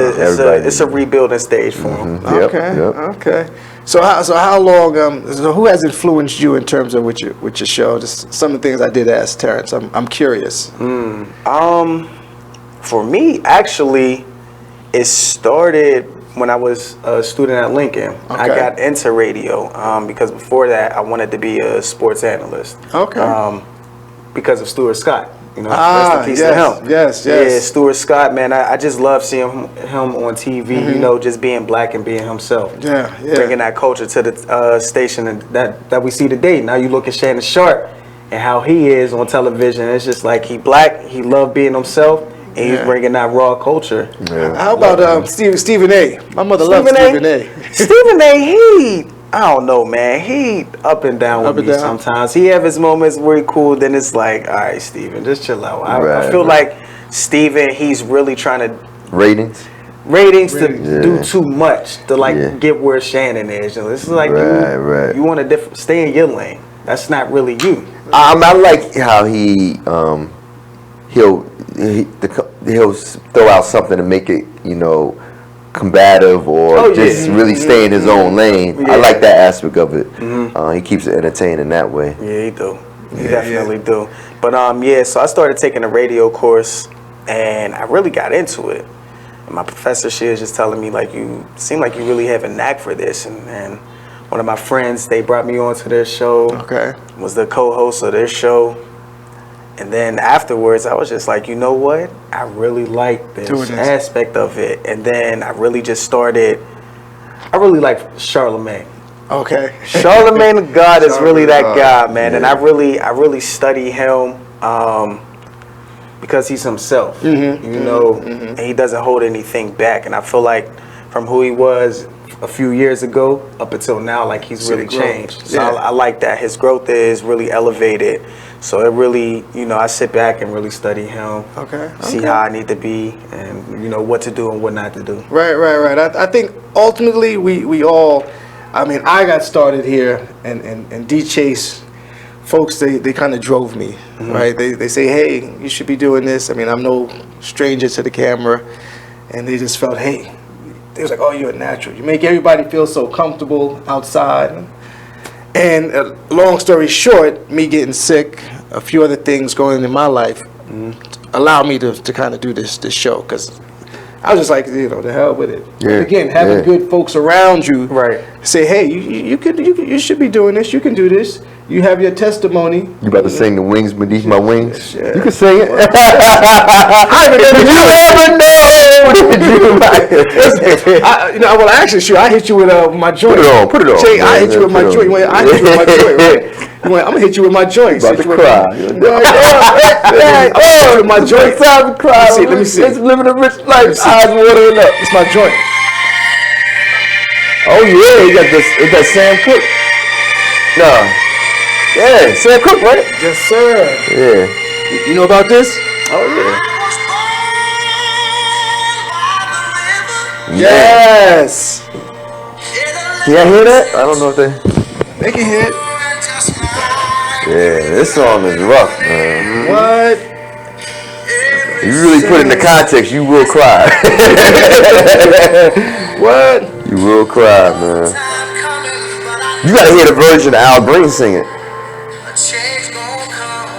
a rebuilding stage for them. Okay. So how long? So who has influenced you in terms of with your show? Just some of the things I did ask Terrance. I'm curious. For me, actually, it started when I was a student at Lincoln. I got into radio because before that, I wanted to be a sports analyst. Because of Stuart Scott. Rest in peace to him. Yes. Yeah, Stuart Scott, man. I just love seeing him on TV. Just being black and being himself. Yeah. Bringing that culture to the station and that we see today. Now you look at Shannon Sharp and how he is on television. It's just like he black. He loved being himself. And he's bringing that raw culture. Yeah. How about Stephen A? My mother loves Stephen A. Stephen A, I don't know, man. He up and down with me sometimes. He have his moments where he cool, then it's like, all right, Stephen, just chill out. I feel like Stephen, he's really trying to... Ratings to do too much to get where Shannon is. This is like, you want to stay in your lane. That's not really you. I like how he'll throw out something to make it, combative or really stay in his own lane. I like that aspect of it. He keeps it entertaining that way. Yeah, he do. He definitely do. But so I started taking a radio course and I really got into it. And my professor, she was just telling me, like, you seem like you really have a knack for this. And one of my friends, they brought me on to their show. Was the co-host of their show. And then afterwards, I was just like, you know what? I really like this aspect of it. And then I really just started, I really like Charlemagne. Charlemagne the God is really that guy, man. And I really study him because he's himself, and he doesn't hold anything back. And I feel like from who he was a few years ago up until now, like he's really changed. So I like that. His growth is really elevated. So it really, I sit back and really study him. See how I need to be and, what to do and what not to do. Right. I think ultimately we all, I got started here and D Chase, folks, they kind of drove me, right? They say, hey, you should be doing this. I'm no stranger to the camera. And they just felt, hey, they was like, oh, you're a natural. You make everybody feel so comfortable outside. And long story short, me getting sick, a few other things going in my life, allowed me to kind of do this show, because I was just like, the hell with it. Yeah. Again, having good folks around you, say, hey, you should be doing this. You can do this. You have your testimony. You about to sing "The Wings Beneath My Wings"? You can sing it. Well, actually, sure. I hit you with my joint. Put it on. Jay, I hit you with my joint. I hit you with my joint. Right? I'm gonna hit you with my joint. About to cry. With my joint. Time to cry. Let me see. It's living a rich life. Eyes watering up. It's my joint. Oh yeah, you got this. It's that Sam Cooke. No. Yeah, Sam Cooke, right? Yes, sir. Yeah. You know about this? Oh, yeah. Yes. Can y'all hear that? I don't know if they can hear it. Yeah, this song is rough, man. What? If you really put it in the context, you will cry. What? You will cry, man. You gotta hear the version of Al Green singing.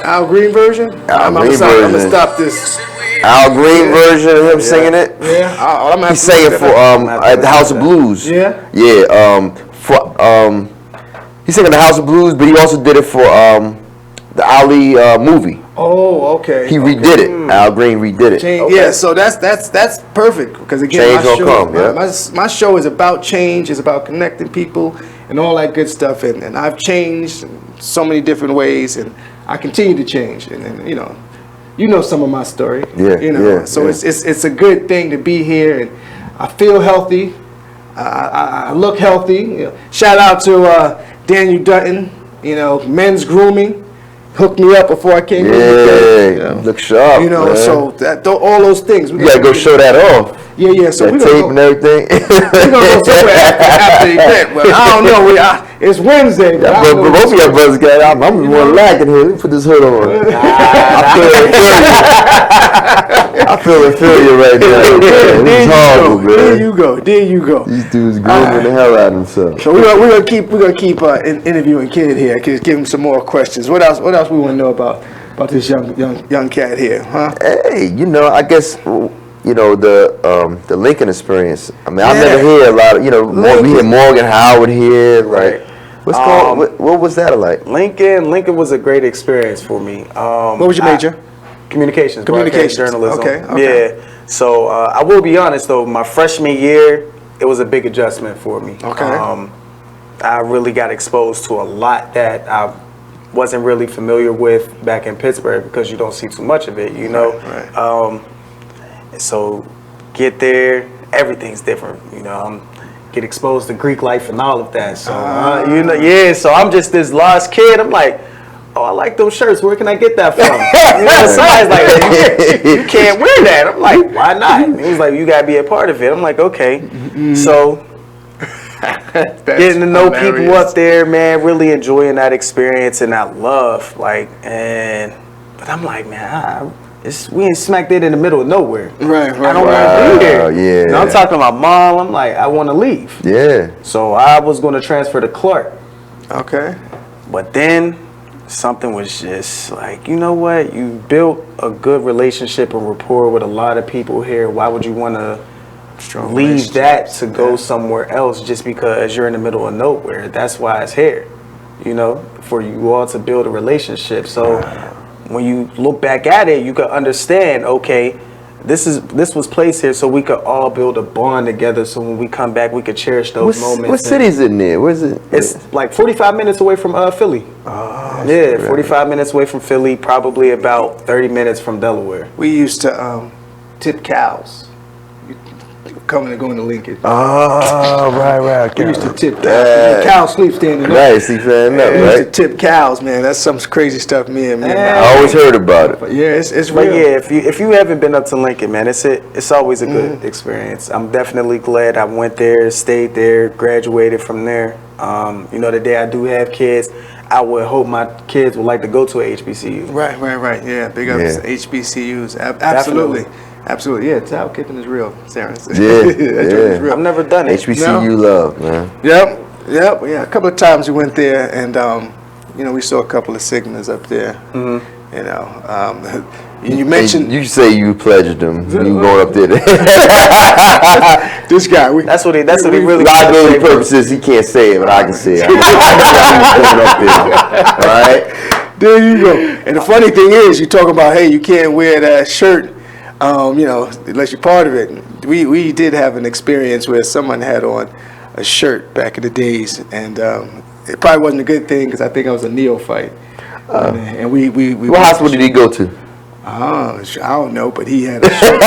Al Green version? Al Green version. I'm gonna stop this. Al Green version of him singing it. Yeah. I'm He sang it for at the House of Blues. Yeah. Yeah. He sang at the House of Blues, but he also did it for the Ali movie. Oh, okay. He redid it. Al Green redid it. Yeah, so that's perfect because again, Change will come, yeah. my show is about change, is about connecting people and all that good stuff, and I've changed in so many different ways, and I continue to change, and you know some of my story. Yeah, So it's a good thing to be here, and I feel healthy. I look healthy. You know, shout out to Daniel Dutton. Men's grooming. Hooked me up before I came in. Look sharp. Man. So all those things. You gotta go show that off. Yeah. So that tape and everything. We're gonna go somewhere after the event, but I don't know. It's Wednesday. But both of your brothers got. I'm the one lacking here. Let me put this hood on. I feel inferior right now. It's horrible, man. There you go. These dudes grooming the hell out of themselves. So we're gonna keep interviewing Kid here. Give him some more questions. What else we want to know about this young cat here, huh? Hey, I guess the Lincoln experience. I mean, I've never heard a lot of we had Morgan Howard here, right? What's called? What was that like? Lincoln was a great experience for me. What was your major? Communications, journalism. Okay. Yeah. So I will be honest though, my freshman year, it was a big adjustment for me. Okay. I really got exposed to a lot that I wasn't really familiar with back in Pittsburgh because you don't see too much of it, Right. So get there, everything's different, get exposed to Greek life and all of that. So so I'm just this lost kid. I'm like, oh, I like those shirts. Where can I get that from? Somebody's like, you can't wear that. I'm like, why not? And he was like, you gotta be a part of it. I'm like, okay. So getting to know people up there, man, really enjoying that experience, and that love, but I'm like, man, we ain't smack dead in the middle of nowhere. Right. I don't want to be here. Yeah. And I'm talking about mom. I'm like, I want to leave. Yeah. So I was going to transfer to Clark. Okay. But then something was just like, you know what? You built a good relationship and rapport with a lot of people here. Why would you want to leave that to go somewhere else just because you're in the middle of nowhere? That's why it's here, for you all to build a relationship. So when you look back at it, you can understand, okay, this was placed here so we could all build a bond together, so when we come back we could cherish those moments. What city's in there? Where is it? It's like 45 minutes away from Philly. Oh, yeah, 45 minutes away from Philly, probably about 30 minutes from Delaware. We used to tip cows. Coming and going to Lincoln. Oh, right. We used to tip cows. Cows sleep standing up. Right, sleep standing up, We right? used to tip cows, man. That's some crazy stuff me and I always heard about it. But yeah, it's But real. yeah, if you haven't been up to Lincoln, man, it's always a good experience. I'm definitely glad I went there, stayed there, graduated from there. The day I do have kids, I would hope my kids would like to go to a HBCU. Right. Yeah, big ups to HBCUs. Absolutely. Absolutely, yeah. Towel kicking is real, Terrance. Yeah. Is real. I've never done it. HBCU love, man. Yep. Yeah, a couple of times we went there, and we saw a couple of Sigmas up there. You mentioned you say you pledged them. You going up there? This guy. That's what he really. Liability purposes, he can't say it, but I can say it. Going up there. All right. There you go. And the funny thing is, you talking about, hey, you can't wear that shirt. Unless you're part of it. We did have an experience where someone had on a shirt back in the days, and it probably wasn't a good thing because I think I was a neophyte. And we what hospital did he go to? I don't know, but he had a shirt.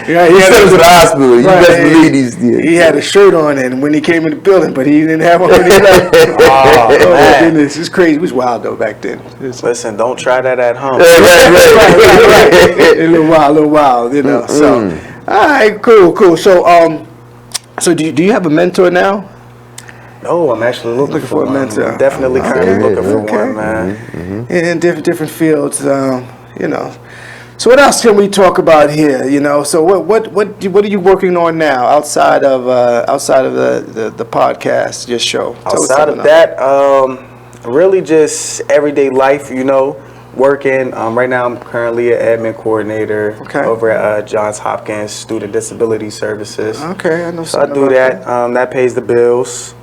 He said it to the hospital. You best believe these. He had a shirt on, and when he came in the building, but he didn't have one when he left. Oh my goodness, it's crazy. It was wild though back then. Listen, don't try that at home. Right. A little wild, you know. So, all right, cool. So do you have a mentor now? No, I'm actually looking for a mentor. I'm definitely currently looking for one, man. In different fields, you know. So what else can we talk about here? You know, so what are you working on now outside of the podcast, your show? Outside of that, really just everyday life. You know, working. Right now, I'm currently an admin coordinator over at Johns Hopkins Student Disability Services. Okay, I know. So I do that. That pays the bills.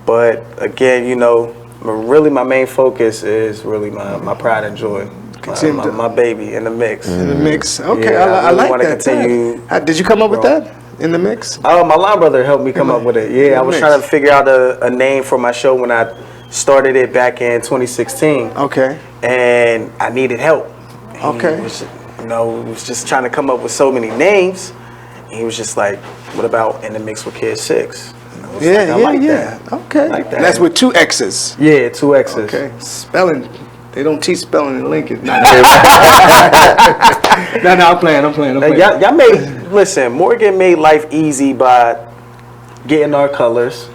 But again, you know, really my main focus is really my pride and joy. My baby in the mix. In the mix. Okay, Yeah, I really like wanna that. continue. Did you come up with that? In the mix? My line brother helped me come up with it. Yeah, I was trying to figure out a name for my show when I started it back in 2016. Okay. And I needed help. Okay. He was just trying to come up with so many names. And he was just like, what about In the Mix with Kid 6? Yeah. That. Okay. Like that. And that's with 2 X's. Yeah, 2 X's. Okay. Spelling. They don't teach spelling in Lincoln. No, I'm playing. Y'all listen, Morgan made life easy by getting our colors.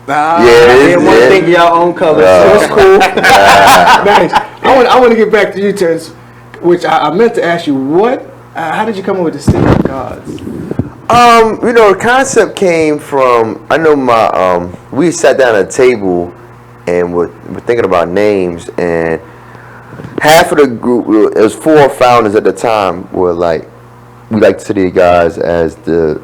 Didn't want to think of y'all own colors. So it's cool. Nice. I want to get back to you, Terrance, which I meant to ask you. How did you come up with the City of Gods? You know, the concept came from, I know we sat down at a table and we're thinking about names, and half of the group, it was 4 founders at the time, were like, we like the City of Gods as the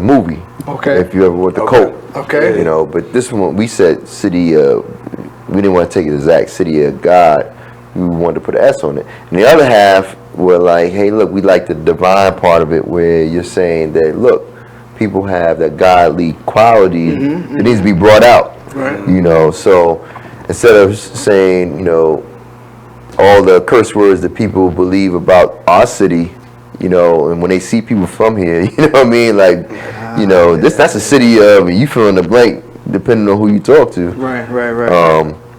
movie. Okay. If you ever went to Coke. Okay. You know, but this one, we said City, we didn't want to take it exact, City of God. We wanted to put an S on it. And the other half were like, hey, look, we like the divine part of it, where you're saying that, look, people have that godly quality that needs to be brought out. Right. You know, so instead of saying, you know, all the curse words that people believe about our city, you know, and when they see people from here, you know what I mean? Like, you know, that's a city of, you fill in the blank depending on who you talk to. Right.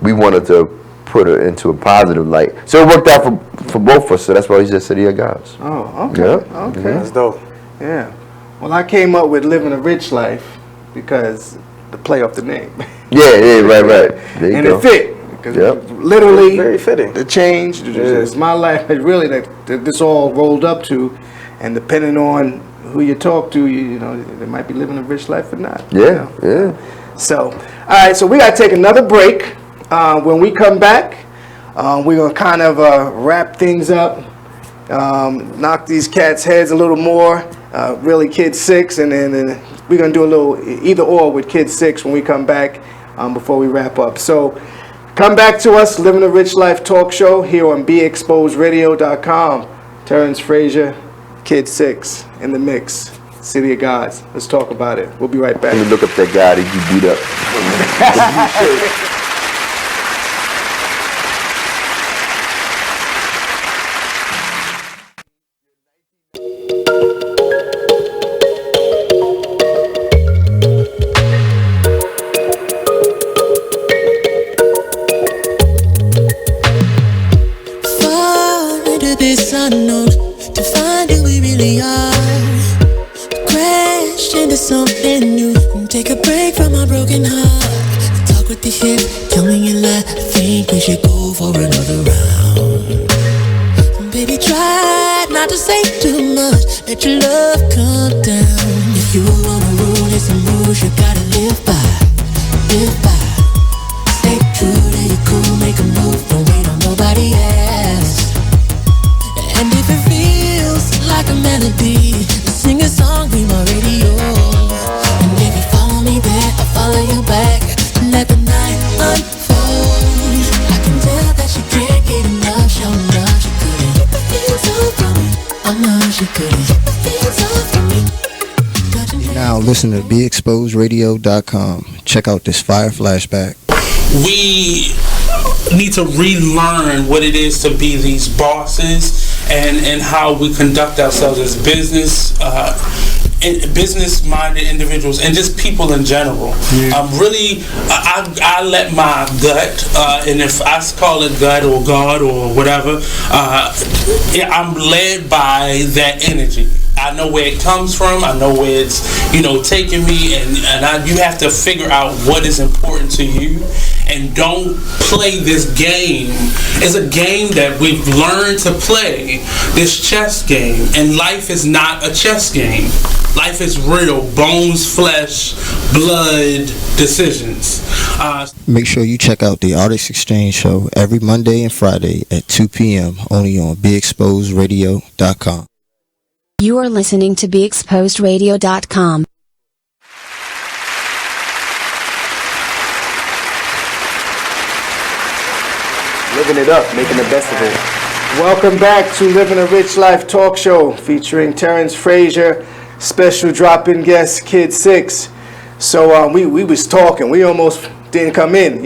We wanted to put it into a positive light. So it worked out for both of us, so that's why we said City of Gods. Oh, okay. Yeah. Okay. That's dope. Yeah. Well, I came up with Living a Rich Life because the play off the name. Yeah, right. There you and go. it fit. Literally, very fitting. The change, it's my life, really, that this all rolled up to, and depending on who you talk to, you know, they might be living a rich life or not. Yeah. So, all right, so we got to take another break. When we come back, we're going to kind of wrap things up, knock these cats' heads a little more, really Kid 6, and then we're going to do a little either or with Kid 6 when we come back before we wrap up. So, come back to us, Living a Rich Life talk show here on BeExposedRadio.com. Terrance, Fraiser, Kid 6 in the mix. City of Gods. Let's talk about it. We'll be right back. Let me look up that guy that you beat up. This unknown to find who we really are. Crash into something new. Take a break from our broken heart. Talk with the hip, tell me you lie. I think we should go for another round. Baby, try not to say too much. Let your love come down. If you wanna rule, it's some rules you gotta live by. Live by. Stay true to your cool, make a move. Don't wait on nobody else. And if it feels like a melody, sing a song, be my radio. And if you follow me there, I'll follow you back. Let the night unfold. I can tell that she can't get enough. Show enough, she couldn't get the feels off from me. I know she couldn't get the feels off from me. Now listen to BeExposedRadio.com. Check out this fire flashback. We need to relearn what it is to be these bosses and how we conduct ourselves as business-minded individuals and just people in general. I let my gut, and if I call it gut or God or whatever, I'm led by that energy. I know where it comes from. I know where it's, taking me, and you have to figure out what is important to you, and don't play this game. It's a game that we've learned to play, this chess game, and life is not a chess game. Life is real, bones, flesh, blood, decisions. Make sure you check out the Artist Exchange Show every Monday and Friday at 2 p.m. only on BeExposedRadio.com. You are listening to BeExposedRadio.com. Living it up, making the best of it. Welcome back to Living a Rich Life talk show featuring Terrance, Fraiser, special drop-in guest Kid 6. So we was talking. We almost didn't come in.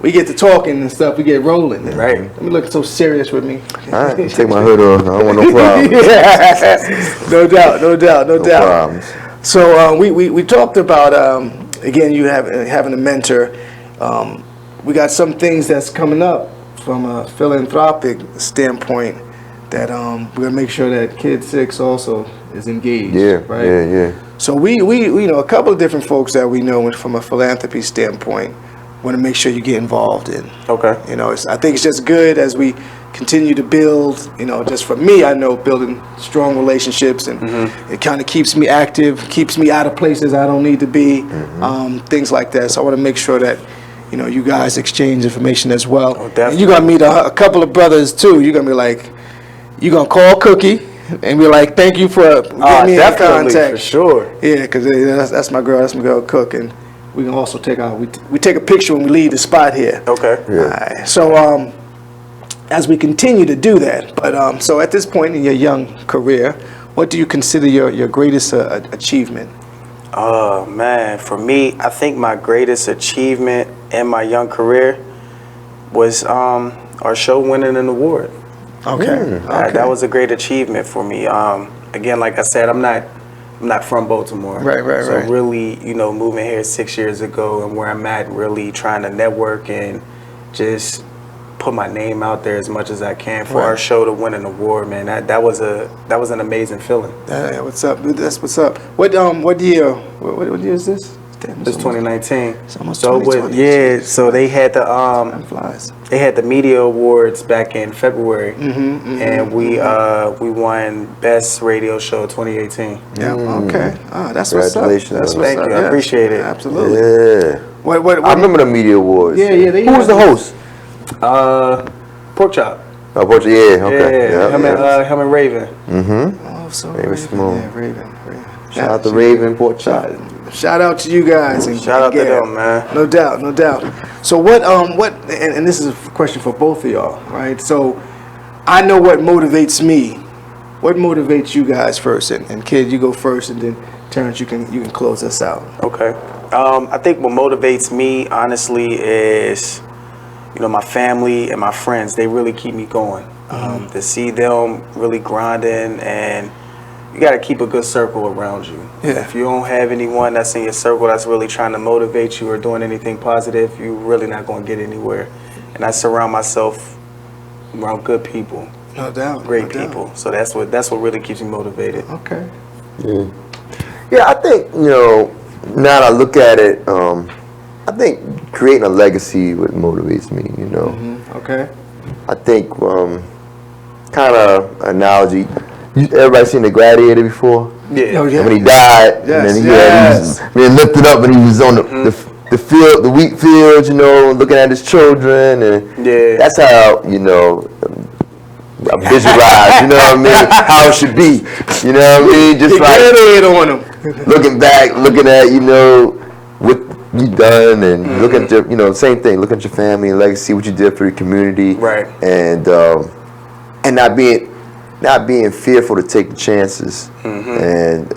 We get to talking and stuff. We get rolling. Right. Let me look so serious with me. All right, take my hood off. I don't want no problems. No doubt. No problems. So we talked about again, you having a mentor. We got some things that's coming up from a philanthropic standpoint that we're gonna make sure that Kid 6 also is engaged. Yeah, right? yeah. So we know a couple of different folks that we know from a philanthropy standpoint. Want to make sure you get involved in. Okay. I think it's just good as we continue to build. Just for me, I know building strong relationships, and it kind of keeps me active, keeps me out of places I don't need to be, things like that. So I want to make sure that you guys exchange information as well. Oh, definitely. And you're gonna meet a couple of brothers too. You're gonna be like, you're gonna call Cookie and be like, thank you for getting me in contact. For sure. Yeah, because that's my girl. That's my girl Cook, and we can also take we take a picture when we leave the spot here. Okay. Yeah. All right. So as we continue to do that, but so at this point in your young career, what do you consider your greatest achievement? Oh man, for me, I think my greatest achievement in my young career was our show winning an award. Okay. That was a great achievement for me. Again, like I said, I'm not from Baltimore. Right. So really, moving here 6 years ago and where I'm at, really trying to network and just put my name out there as much as I can for our show to win an award, man. That was an amazing feeling. What's up, dude? That's what's up. What year? What year is this? Damn, it's 2019. It's almost so 2020. So they had the flies. They had the media awards back in February, and we won Best Radio Show 2018. Yeah. Okay. That's what's up. Thank you. I appreciate it. Absolutely. Yeah. What I remember the media awards. Yeah. Who was the host? Pork Chop. Oh, Pork Chop. Yeah. Okay. Yeah. Him and Raven. Oh, so Raven. Yeah, Raven. Shout out to Raven, Pork Chop. Shout out to you guys. And shout out to them, man. No doubt. So what and this is a question for both of y'all, right? So I know what motivates me. What motivates you guys first? And Kid, you go first, and then Terrance, you can close us out. Okay. I think what motivates me, honestly, is my family and my friends. They really keep me going. To see them really grinding, and you got to keep a good circle around you. Yeah. If you don't have anyone that's in your circle that's really trying to motivate you or doing anything positive, you're really not going to get anywhere. And I surround myself around good people. No doubt. Great people. So that's what really keeps me motivated. Okay. Yeah, I think, now that I look at it, I think creating a legacy what motivates me, Okay. I think kind of analogy. Everybody seen The Gladiator before? Yeah. Oh, yeah. And when he died, and then he was being lifted up, and he was on the field, the wheat fields, looking at his children, and that's how I visualize, how it should be, just like on him. looking back, looking at what you done, and looking at your, same thing, looking at your family and legacy, what you did for your community, right, and not being fearful to take the chances, and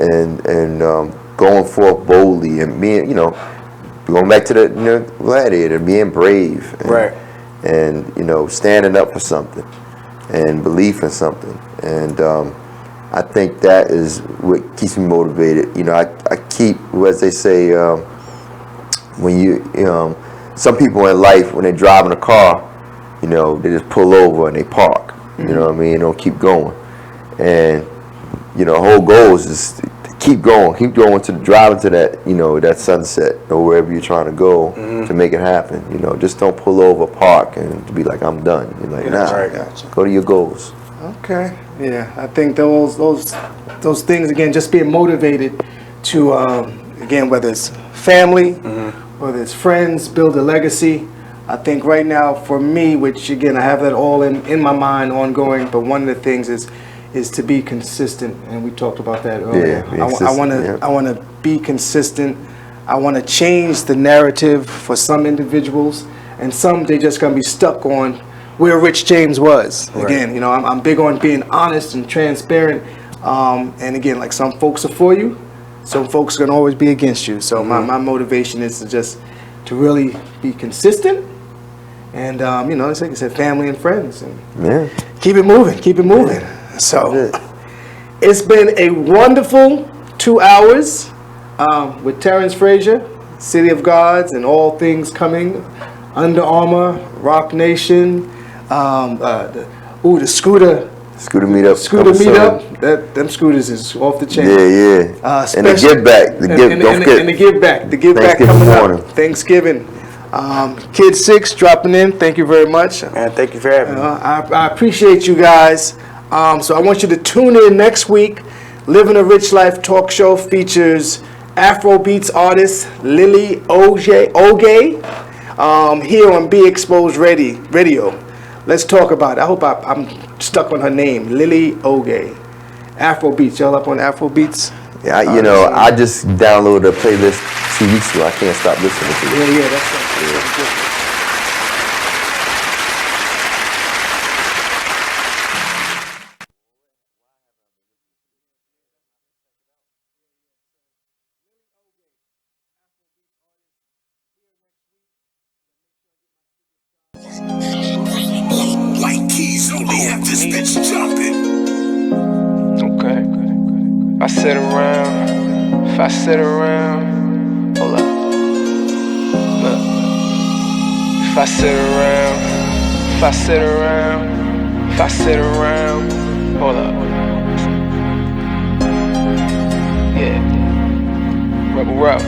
going forth boldly, and being going back to the gladiator, being brave, and standing up for something, and belief in something, and I think that is what keeps me motivated. I keep, as they say, when some people in life, when they're driving a car, they just pull over and they park. You know what I mean? They don't keep going. And the whole goal is to keep going to driving to that, that sunset or wherever you're trying to go to make it happen. Just don't pull over, park, and to be like, I'm done. You're like, go to your goals. Okay. Yeah, I think those things, again, just being motivated to again, whether it's family, whether it's friends, build a legacy. I think right now for me, which again I have that all in my mind ongoing, but one of the things is to be consistent, and we talked about that earlier. I want to be consistent. I want to change the narrative for some individuals, and some they just gonna be stuck on where Rich James was. Again, I'm big on being honest and transparent. And again, like some folks are for you, some folks are gonna always be against you. So my motivation is to really be consistent, and it's like I said, family and friends, and keep it moving. So it's been a wonderful 2 hours with Terrance Fraiser, City of Gods, and all things coming. Under Armour, Rock Nation, the Scooter meetup. Them scooters is off the chain. And the give back. The give back coming up. Thanksgiving. Kid 6 dropping in. Thank you very much. And thank you for having me. I appreciate you guys. So I want you to tune in next week. Living a Rich Life talk show features Afrobeats artist Lily Oge here on Be Exposed Radio. Let's talk about it. I hope I'm stuck on her name, Lily Oge. Afrobeats. Y'all up on Afrobeats? Yeah, I just downloaded a playlist 2 weeks ago. I can't stop listening to it. Yeah, that's good. If I sit around, hold up. Look. If I sit around, hold up. Yeah. Rebel rap.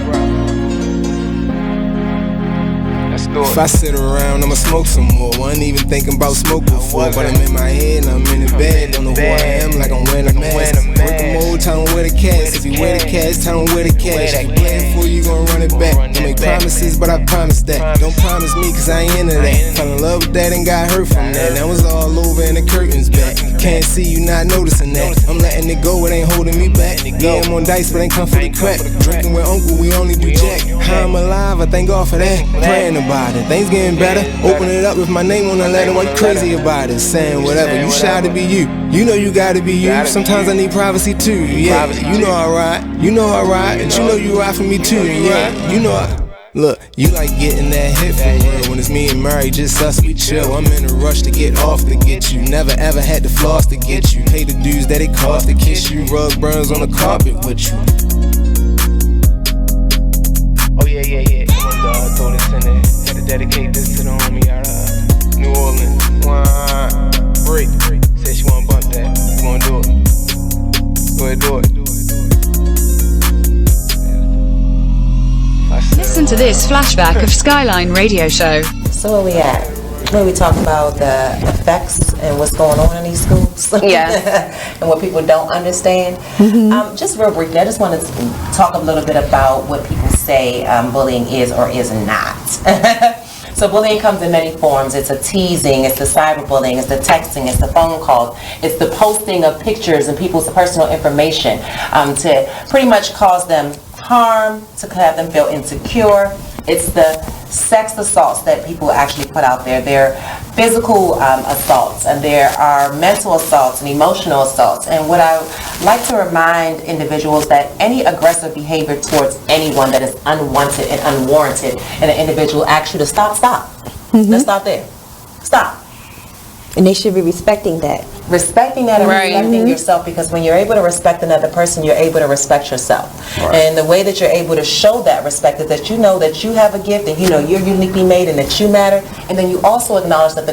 If I sit around, I'ma smoke some more. Wasn't even thinking about smoke before, but I'm in my head and I'm in the bed. Don't know who I am, like I'm wearing a mask. Working mode, tell them where the cash. If you wear the cash, tell them where the cash. If you playing for you, gon' run it back. Don't make promises, but I promise that. Don't promise me, cause I ain't into that. Fell in love with that and got hurt from that. That was all over and the curtains back. Can't see you not noticing that. I'm letting it go, it ain't holding me back. Yeah, I'm on dice, but ain't come for the crack. Drinking with uncle, we only do jack. How I'm alive, I thank God for that. Praying about it, things getting better. Open it up with my name on the letter. Why you crazy about it? Saying whatever, you shy to be you. You know you gotta be you. Sometimes I need privacy too. Yeah, you know I ride. You know I ride, and you know you ride for me too. Yeah, you know I. Look, you like getting that hit for real. When it's me and Murray, just us, we chill. I'm in a rush to get off to get you. Never ever had to floss to get you. Pay the dues that it cost to kiss you. Rug burns on the carpet with you. Oh yeah. Come on, dog, throw this in there. Had to dedicate this to the homie out of New Orleans. Break. Said she wanna bump that. You wanna do it? Go ahead, do it. Listen to this flashback of Skyline Radio Show. So where we at? Where we talk about the effects and what's going on in these schools. Yeah. And what people don't understand. Mm-hmm. Just real briefly, I just want to talk a little bit about what people say bullying is or is not. So bullying comes in many forms. It's a teasing, it's the cyberbullying, it's the texting, it's the phone calls, it's the posting of pictures and people's personal information to pretty much cause them harm, to have them feel insecure. It's the sex assaults that people actually put out there. There are physical assaults, and there are mental assaults and emotional assaults. And what I like to remind individuals that any aggressive behavior towards anyone that is unwanted and unwarranted, and an individual asks you to stop. Let's stop there. Stop. And they should be respecting that. Respecting that and respecting yourself, because when you're able to respect another person, you're able to respect yourself. Right. And the way that you're able to show that respect is that you know that you have a gift, and you know you're uniquely made and that you matter, and then you also acknowledge that the